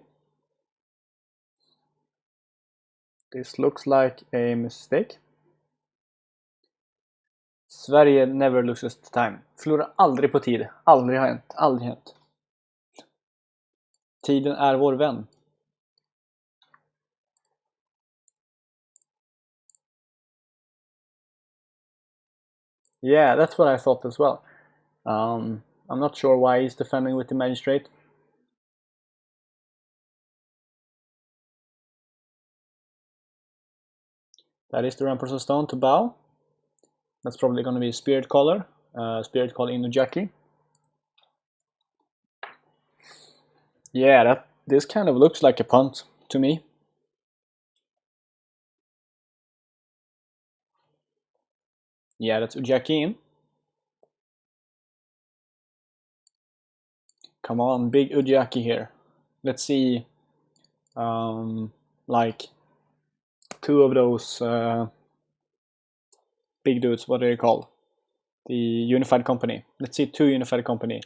This looks like a mistake. Sverige never loses time. Förlorar aldrig på tid. Aldrig har hänt. Tiden är vår vän. Yeah, that's what I thought as well. I'm not sure why he's defending with the Magistrate. That is the Ramparts of Stone to bow. That's probably going to be Spirit Caller. Spirit Call Inujaki. Yeah, this kind of looks like a punt to me. Yeah, that's Ujaki in. Come on, big Ujaki here. Let's see, like 2 of those big dudes. What are they called? The Unified Company. Let's see 2 Unified Company.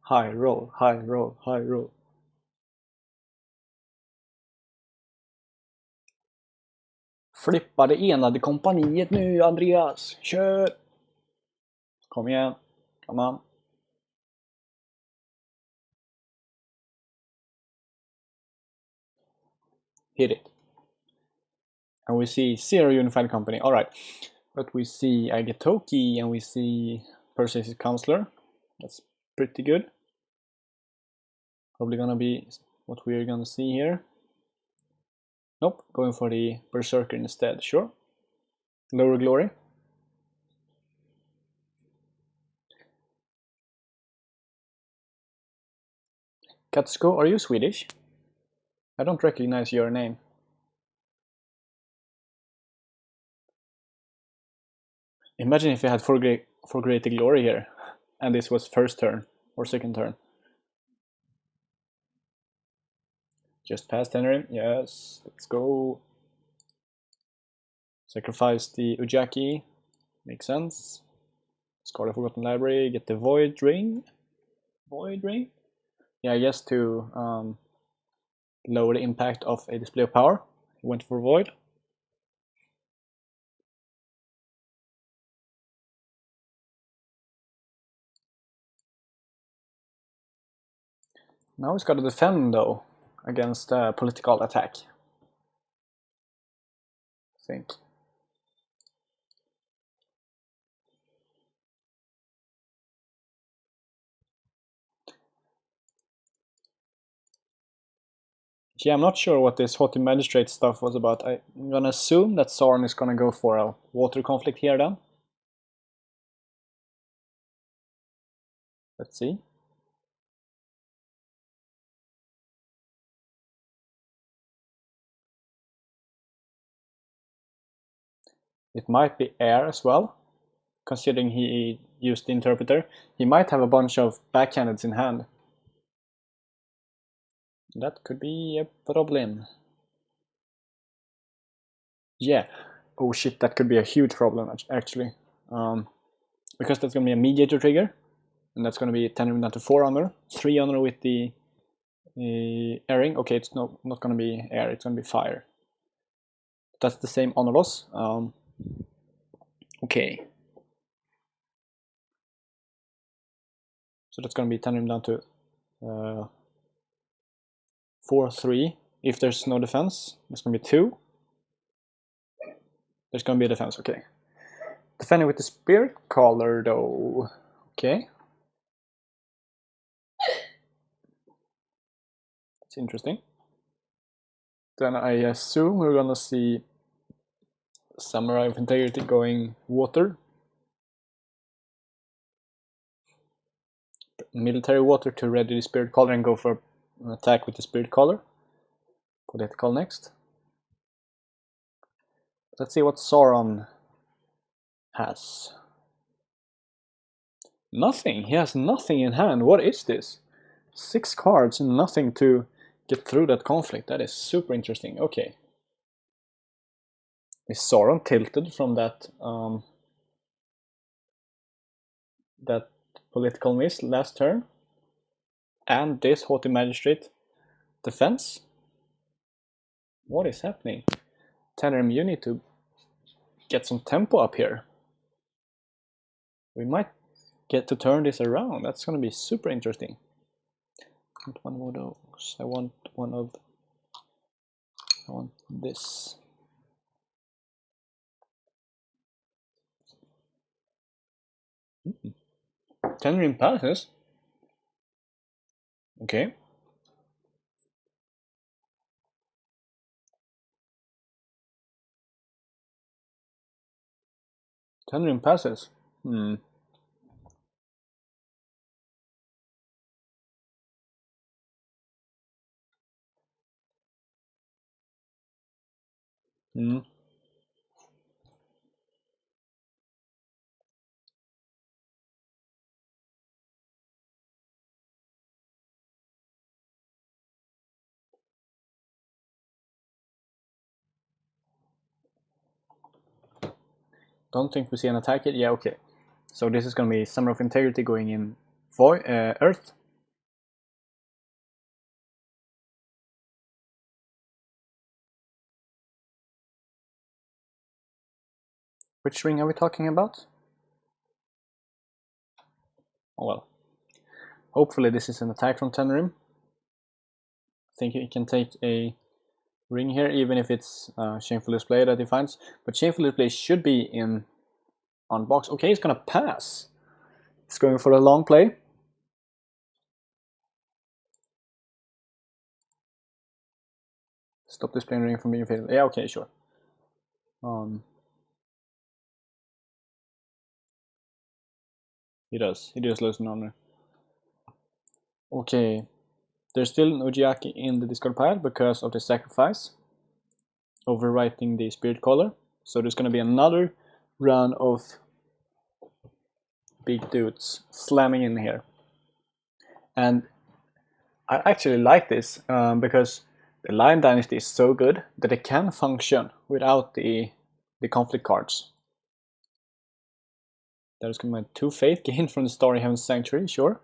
High roll, high roll, high roll. Flippa det enade kompaniet nu, Andreas. Kör! Kom igen. Come on. Hit it. And we see 0 unified company. Alright. But we see Agatoki and we see Perseus' counselor. That's pretty good. Probably gonna be what we're gonna see here. Nope, going for the Berserker instead, sure. Lower glory. Katsuko, are you Swedish? I don't recognize your name. Imagine if you had for greater glory here, and this was first turn or second turn. Just past Tenerim, yes, let's go. Sacrifice the Ujaki, makes sense. Scar the Forgotten Library, get the Void Ring. Void Ring? Yeah, I guess to lower the impact of a display of power. He went for Void. Now he's got to defend though against political attack. I think. Yeah, I'm not sure what this Haughty Magistrate stuff was about. I'm gonna assume that Sauron is gonna go for a water conflict here then. Let's see. It might be air as well, considering he used the interpreter. He might have a bunch of backhandeds in hand. That could be a problem. Yeah. Oh shit, that could be a huge problem actually. Because that's gonna be a mediator trigger, and that's gonna be Tenerim down to 4 honor, 3 honor with the airing. Okay, it's not gonna be air, it's gonna be fire. That's the same honor loss. Okay. So that's gonna be Tenerim down to 4-3. If there's no defense, there's gonna be 2. There's gonna be a defense, okay. Defending with the Spirit Caller though. Okay. That's interesting. Then I assume we're gonna see Samurai of Integrity going water. Military water to ready the Spirit Caller and go for an attack with the Spirit Caller. Political next. Let's see what Sauron has. Nothing. He has nothing in hand. What is this? 6 cards and nothing to get through that conflict. That is super interesting. Okay. Is Sauron tilted from that that political miss last turn? And this Haughty Magistrate defense? What is happening? Tenerim, you need to get some tempo up here. We might get to turn this around. That's going to be super interesting. I want one more of those. I want this. Tenerim passes. Okay. Tenerim passes. Hmm. Hmm. Don't think we see an attack yet. Yeah, okay. So this is going to be Summer of Integrity going in Earth. Which ring are we talking about? Oh well. Hopefully this is an attack from Tenerim. I think he can take a ring here, even if it's Shameful Display that he finds. But Shameful Display should be in on box. Okay, he's gonna pass. He's going for a long play. Stop displaying ring from being faded. Yeah, okay, sure. He does lose an honor. Okay, there's still no Jiaki in the discard pile because of the sacrifice, overwriting the spirit color. So there's gonna be another round of big dudes slamming in here. And I actually like this because the Lion Dynasty is so good that it can function without the conflict cards. There's gonna be 2 faith gained from the Starry Heaven's Sanctuary, sure.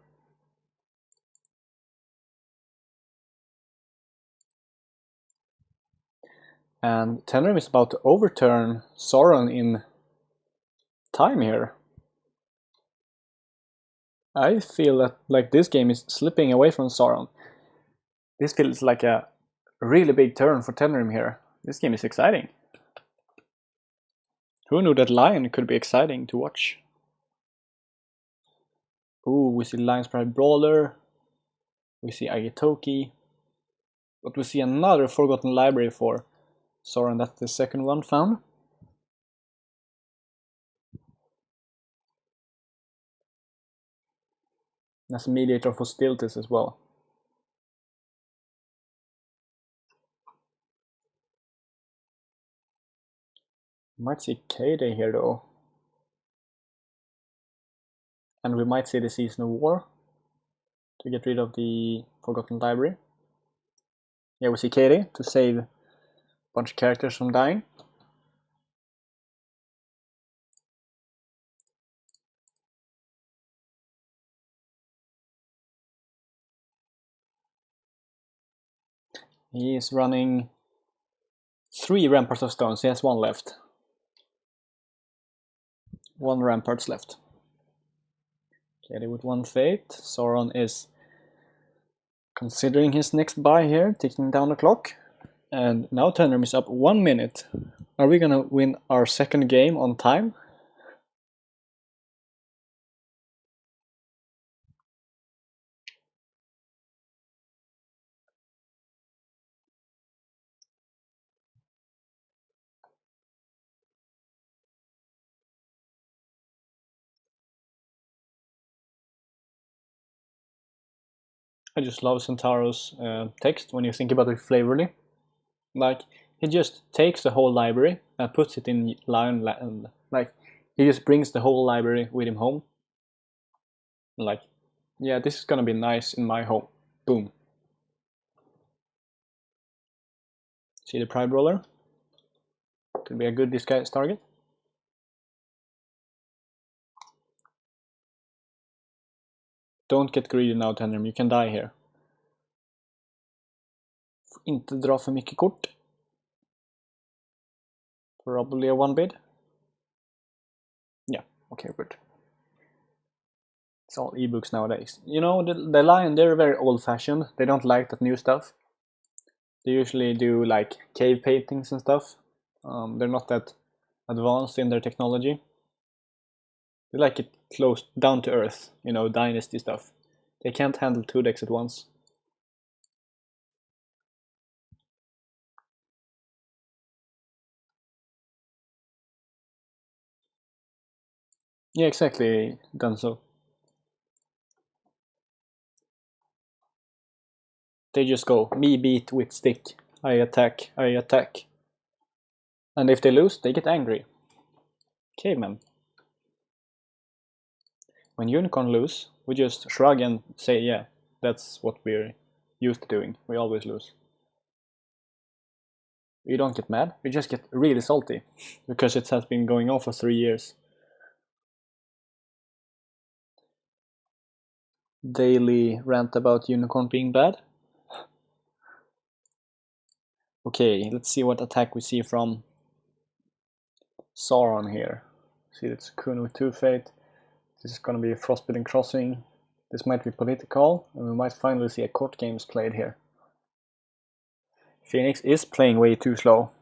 And Tenerim is about to overturn Sauron in time here. I feel that like this game is slipping away from Sauron. This feels like a really big turn for Tenerim here. This game is exciting. Who knew that Lion could be exciting to watch? Ooh, we see Lion's Pride Brawler. We see Agitoki. But we see another Forgotten Library for Sauron. That's the second one found. That's a Mediator of Hostilities as well. Might see K-Day here though. And we might see the Season of War to get rid of the Forgotten Library. Yeah, we see K-Day to save a bunch of characters from dying. He is running 3 Ramparts of Stones. He has 1 left. 1 Ramparts left. K-Day with 1 Fate. Sauron is considering his next buy here, ticking down the clock. And now Tenerim is up 1 minute. Are we gonna win our second game on time? I just love Centauro's text when you think about it flavorly. Like, he just takes the whole library and puts it in Lion Land. Like, he just brings the whole library with him home. Like, yeah, this is gonna be nice in my home. Boom. See the Pride Roller? Could be a good disguise target. Don't get greedy now, Tenerim. You can die here. Får inte dra för mycket kort. Probably a 1 bid. Yeah, okay, good. It's all ebooks nowadays. You know, the Lion, they're very old-fashioned. They don't like that new stuff. They usually do like cave paintings and stuff. They're not that advanced in their technology. They like it close down to earth, you know, dynasty stuff. They can't handle 2 decks at once. Yeah, exactly, done so. They just go, me beat with stick, I attack, I attack. And if they lose, they get angry. Caveman. When Unicorn lose, we just shrug and say, yeah, that's what we're used to doing. We always lose. We don't get mad, we just get really salty. Because it has been going on for 3 years. Daily rant about Unicorn being bad. Okay, let's see what attack we see from Sauron here. See, it's Kuno with 2 Fate. This is gonna be a Frostbitten Crossing. This might be political, and we might finally see a court games played here. Phoenix is playing way too slow.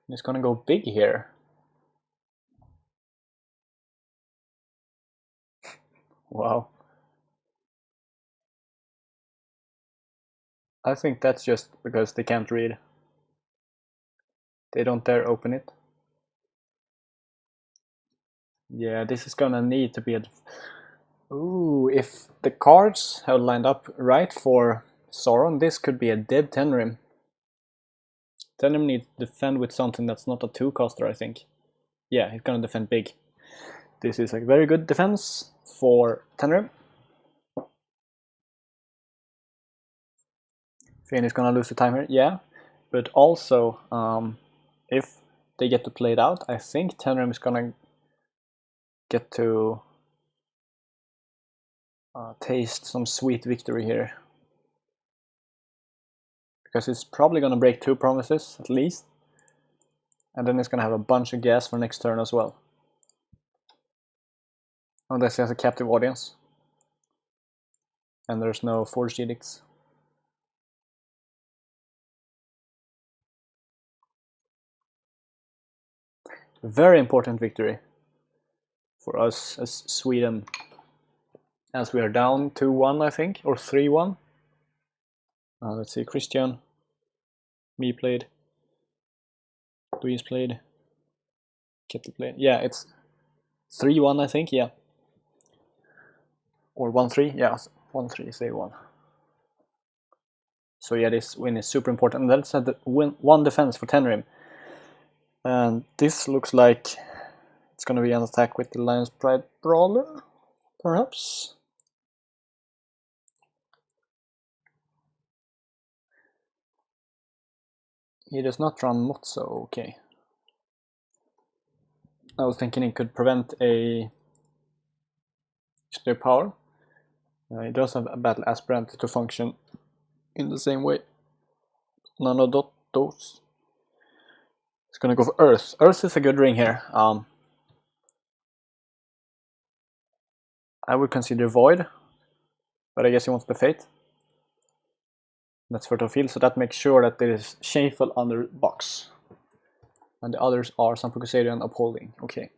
He's gonna go big here. Wow. I think that's just because they can't read. They don't dare open it. Yeah, this is gonna need to be a... Ooh, if the cards have lined up right for Sauron, this could be a dead Tenerim. Tenerim needs to defend with something that's not a 2-coster, I think. Yeah, he's gonna defend big. This is a very good defense for Tenerim. Fane is gonna lose the time here, yeah. But also, if they get to play it out, I think Tenerim is gonna get to taste some sweet victory here. Because it's probably gonna break 2 promises, at least. And then it's gonna have a bunch of gas for next turn as well. Unless he has a captive audience. And there's no Forged Edicts. Very important victory for us as Sweden. As we are down 2-1, I think, or 3-1. Let's see, Christian. Me played. Louise played. Kettle played. Yeah, it's 3-1, I think, yeah. Or 1-3, yeah, 1-3, say 1. So yeah, this win is super important. And that's a one defense for Tenerim. And this looks like it's gonna be an attack with the Lion's Pride Brawler, perhaps? He does not run Mozzo, okay. I was thinking he could prevent a Spear Power. He does have a Battle Aspirant to function in the same way. None of those. It's gonna go for Earth. Earth is a good ring here. I would consider Void, but I guess he wants the Fate. That's Fertile Field, so that makes sure that there is Shameful under box. And the others are Sampo Gusarian Upholding. Okay.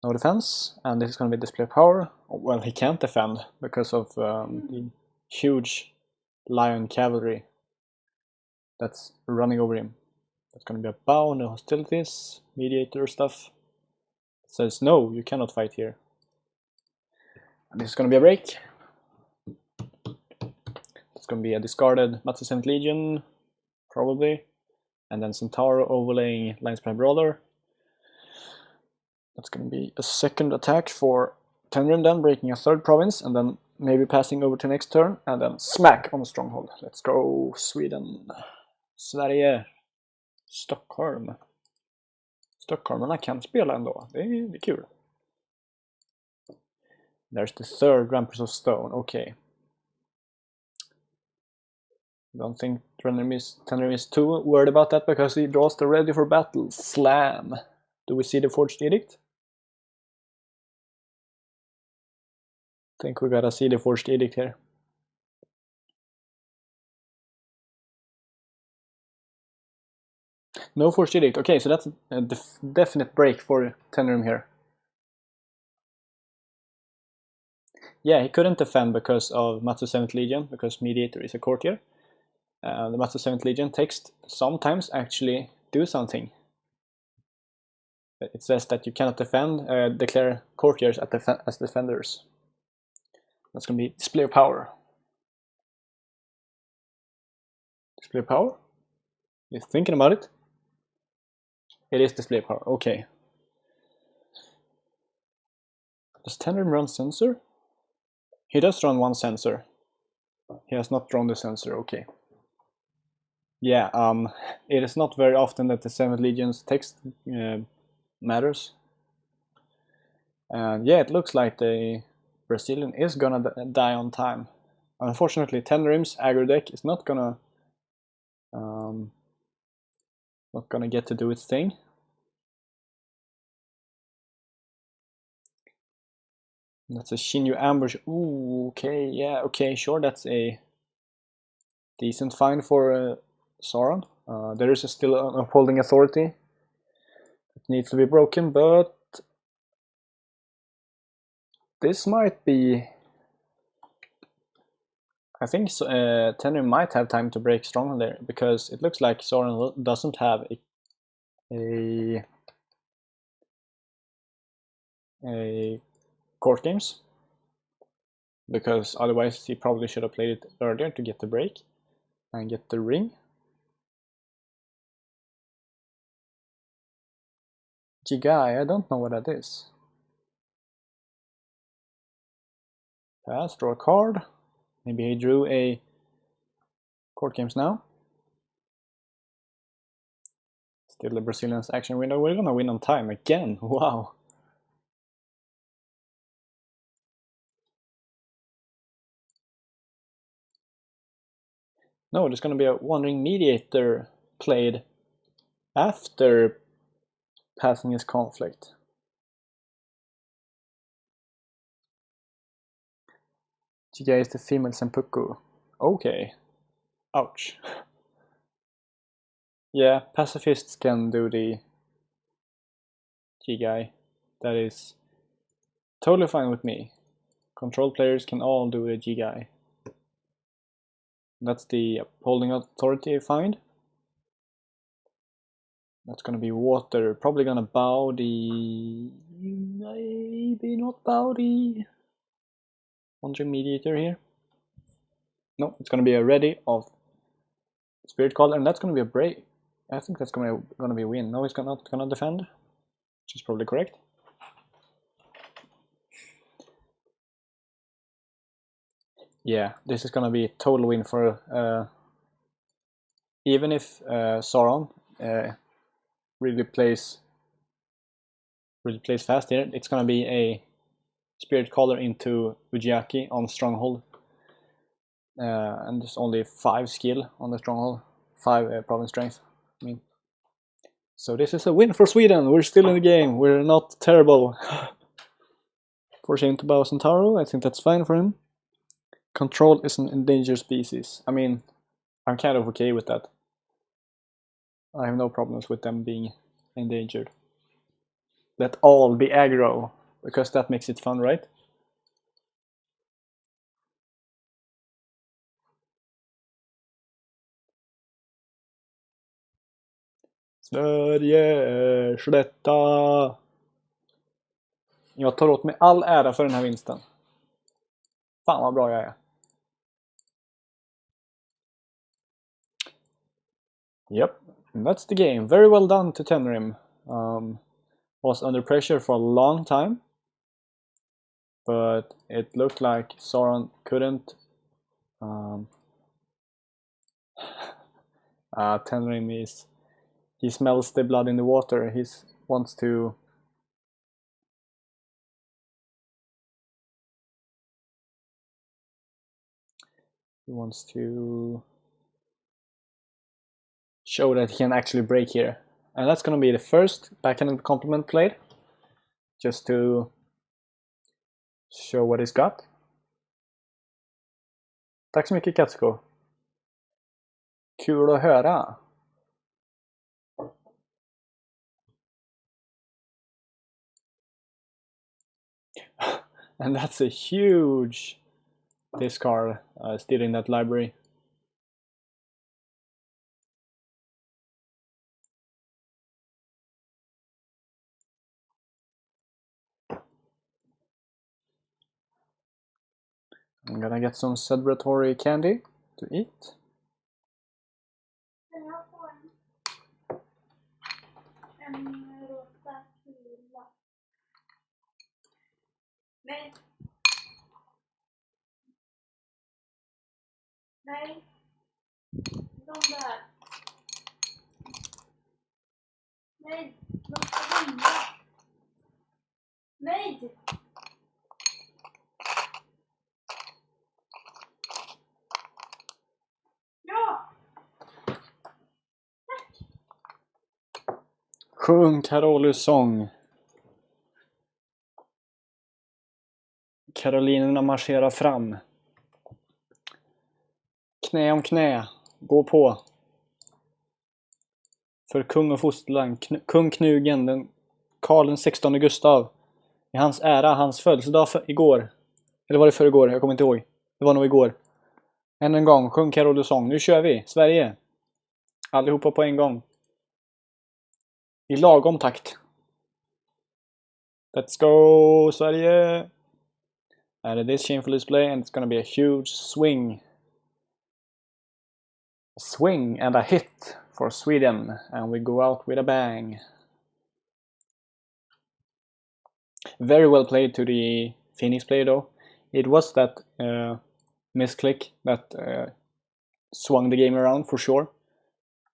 No defense, and this is going to be Display Power. Well, he can't defend because of the huge Lion Cavalry that's running over him. That's going to be a bow, no hostilities, mediator stuff. It says no, you cannot fight here. And this is going to be a break. It's going to be a discarded Matsu 7th Legion, probably. And then Centauro overlaying Lion's Pride Brawler. That's going to be a second attack for Tenerim then, breaking a 3rd province, and then maybe passing over to next turn, and then smack on the stronghold. Let's go, Sweden. Sverige. Stockholm. Stockholmarna kan spela ändå. Det är kul. There's the 3rd Rampers of Stone. Okay. Don't think Tenerim is too worried about that because he draws the Ready for Battle. Slam. Do we see the Forged Edict? I think we gotta see the Forged Edict here. No Forged Edict. Okay, so that's a definite break for Tenerim here. Yeah, he couldn't defend because of Matsu 7th Legion, because Mediator is a courtier. The Matsu 7th Legion text sometimes actually do something. It says that you cannot defend, declare courtiers as defenders. That's going to be Display of Power. Display of Power? You're thinking about it? It is Display of Power, okay. Does Tenerim run Censor? He does run one Censor. He has not drawn the Censor, okay. Yeah, it is not very often that the 7th Legion's text matters. And yeah, it looks like they Brazilian is gonna die on time. Unfortunately, Tenerim's aggro deck is not gonna get to do its thing. That's a Shinju Ambush. Ooh, okay, yeah, okay, sure, that's a decent find for Sauron. There is still an upholding authority that needs to be broken, but this might be... I think Tenerim might have time to break Stronghold there, because it looks like Sauron doesn't have a court games, because otherwise he probably should have played it earlier to get the break and get the ring. Jigai, I don't know what that is. Pass, draw a card. Maybe he drew a court games now. Still the Brazilians action window. We're gonna win on time again. Wow. No, there's gonna be a Wandering Mediator played after passing his conflict. Jigai is the female Senpuku. Okay. Ouch. Yeah, pacifists can do the Jigai. That is totally fine with me. Control players can all do the Jigai. That's the upholding authority find. That's gonna be water. Probably gonna bow the... maybe not bow the... Wandering Mediator here. No, it's gonna be a ready of Spirit Caller, and that's gonna be a break. I think that's gonna be a win. No, he's not gonna defend, which is probably correct. Yeah, this is gonna be a total win for even if Sauron really plays fast here. It's gonna be a Spirit Caller into Ujiaki on Stronghold, and there's only 5 skill on the Stronghold, 5 province strength. I mean, so this is a win for Sweden. We're still in the game. We're not terrible. Force him to bow Centauro. I think that's fine for him. Control is an endangered species. I mean, I'm kind of okay with that. I have no problems with them being endangered. Let all be aggro, because that makes it fun, right? Sverige, slätta! Jag tar åt mig all ära för den här vinsten. Fan vad bra jag är. Yep, and that's the game. Very well done to Tenerim. Was under pressure for a long time, but it looked like Sauron couldn't. Tenerim he smells the blood in the water. He wants to show that he can actually break here, and that's gonna be the first backhand compliment played, just to show what he's got. Tack så mycket Katsuko. Kul att höra. And that's a huge discard still in that library. I'm gonna get some celebratory candy to eat. Nej. Nej. De där. Nej. De ska vinna. Nej. Sjung Carolus sång. Karolinerna marscherar fram. Knä om knä. Gå på. För kung och fosterland. Kung Knugen, den Karl den 16 Gustav. I hans ära, hans födelsedag igår. Eller var det för igår? Jag kommer inte ihåg. Det var nog igår. Än en gång, sjung Carolus sång. Nu kör vi, Sverige. Allihopa på en gång. I lagom takt. Let's go, Sverige! Added this shameful display and it's gonna be a huge swing. A swing and a hit for Sweden. And we go out with a bang. Very well played to the Phoenix player though. It was that misclick that swung the game around for sure.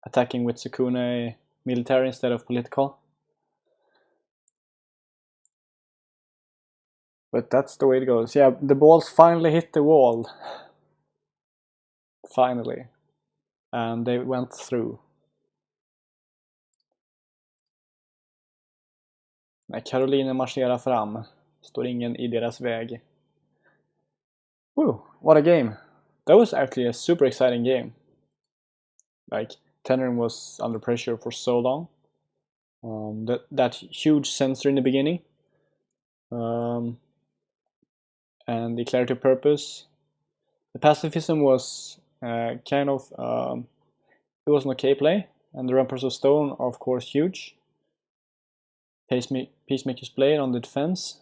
Attacking with Sukune military instead of political. But that's the way it goes. Yeah, the balls finally hit the wall. Finally. And they went through. När Karolinen marscherar fram står ingen i deras väg. Woo, what a game. That was actually a super exciting game. Like, Tenerim was under pressure for so long. That huge sensor in the beginning. And the clarity of purpose. The pacifism was kind of... it was an okay play. And the Rampers of Stone are of course huge. Peacemakers played on the defense.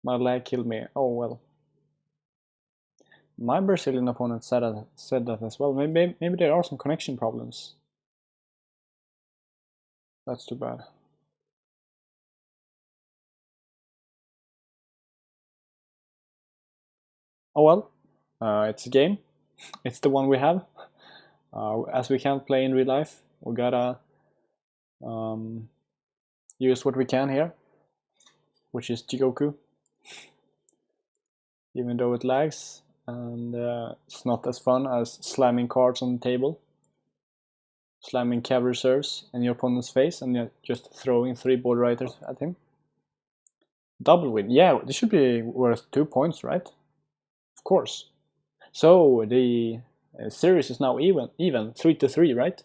My lag killed me. Oh well. My Brazilian opponent said that as well. Maybe there are some connection problems. That's too bad. Oh well. It's a game. It's the one we have. As we can't play in real life, we gotta use what we can here, which is Jigoku. Even though it lags, and it's not as fun as slamming cards on the table, slamming cav reserves in your opponent's face, and just throwing 3 board writers at him. Double win. Yeah, this should be worth 2 points, right? Of course. So the series is now even 3-3, right?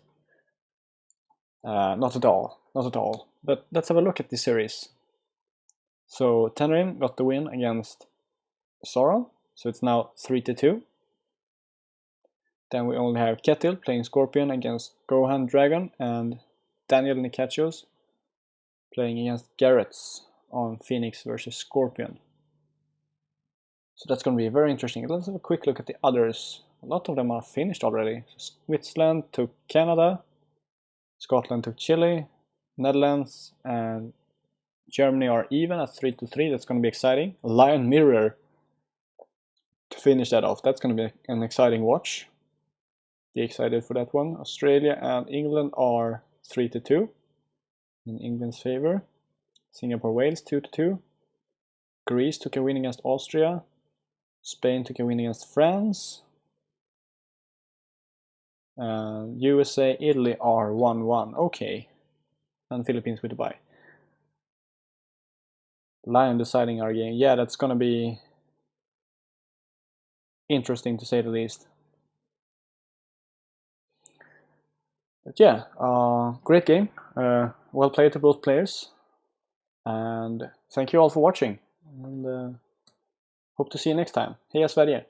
Not at all, not at all. But let's have a look at the series. So Tenerim got the win against Sauron, so it's now 3-2. Then we only have Ketil playing Scorpion against Gohan Dragon, and Daniel Nicachos playing against Garrett's on Phoenix versus Scorpion. So that's going to be very interesting. Let's have a quick look at the others. A lot of them are finished already. Switzerland took Canada, Scotland took Chile, Netherlands and Germany are even at 3-3. That's going to be exciting. Lion Mirror to finish that off. That's going to be an exciting watch. Be excited for that one. Australia and England are 3-2 in England's favor. Singapore, Wales 2-2. Greece took a win against Austria. Spain took a win against France. USA, Italy are 1-1. Okay. And Philippines with a bye. Lion deciding our game. Yeah, that's gonna be interesting to say the least. But yeah, great game. Well played to both players. And thank you all for watching. And hope to see you next time. Heja Sverige!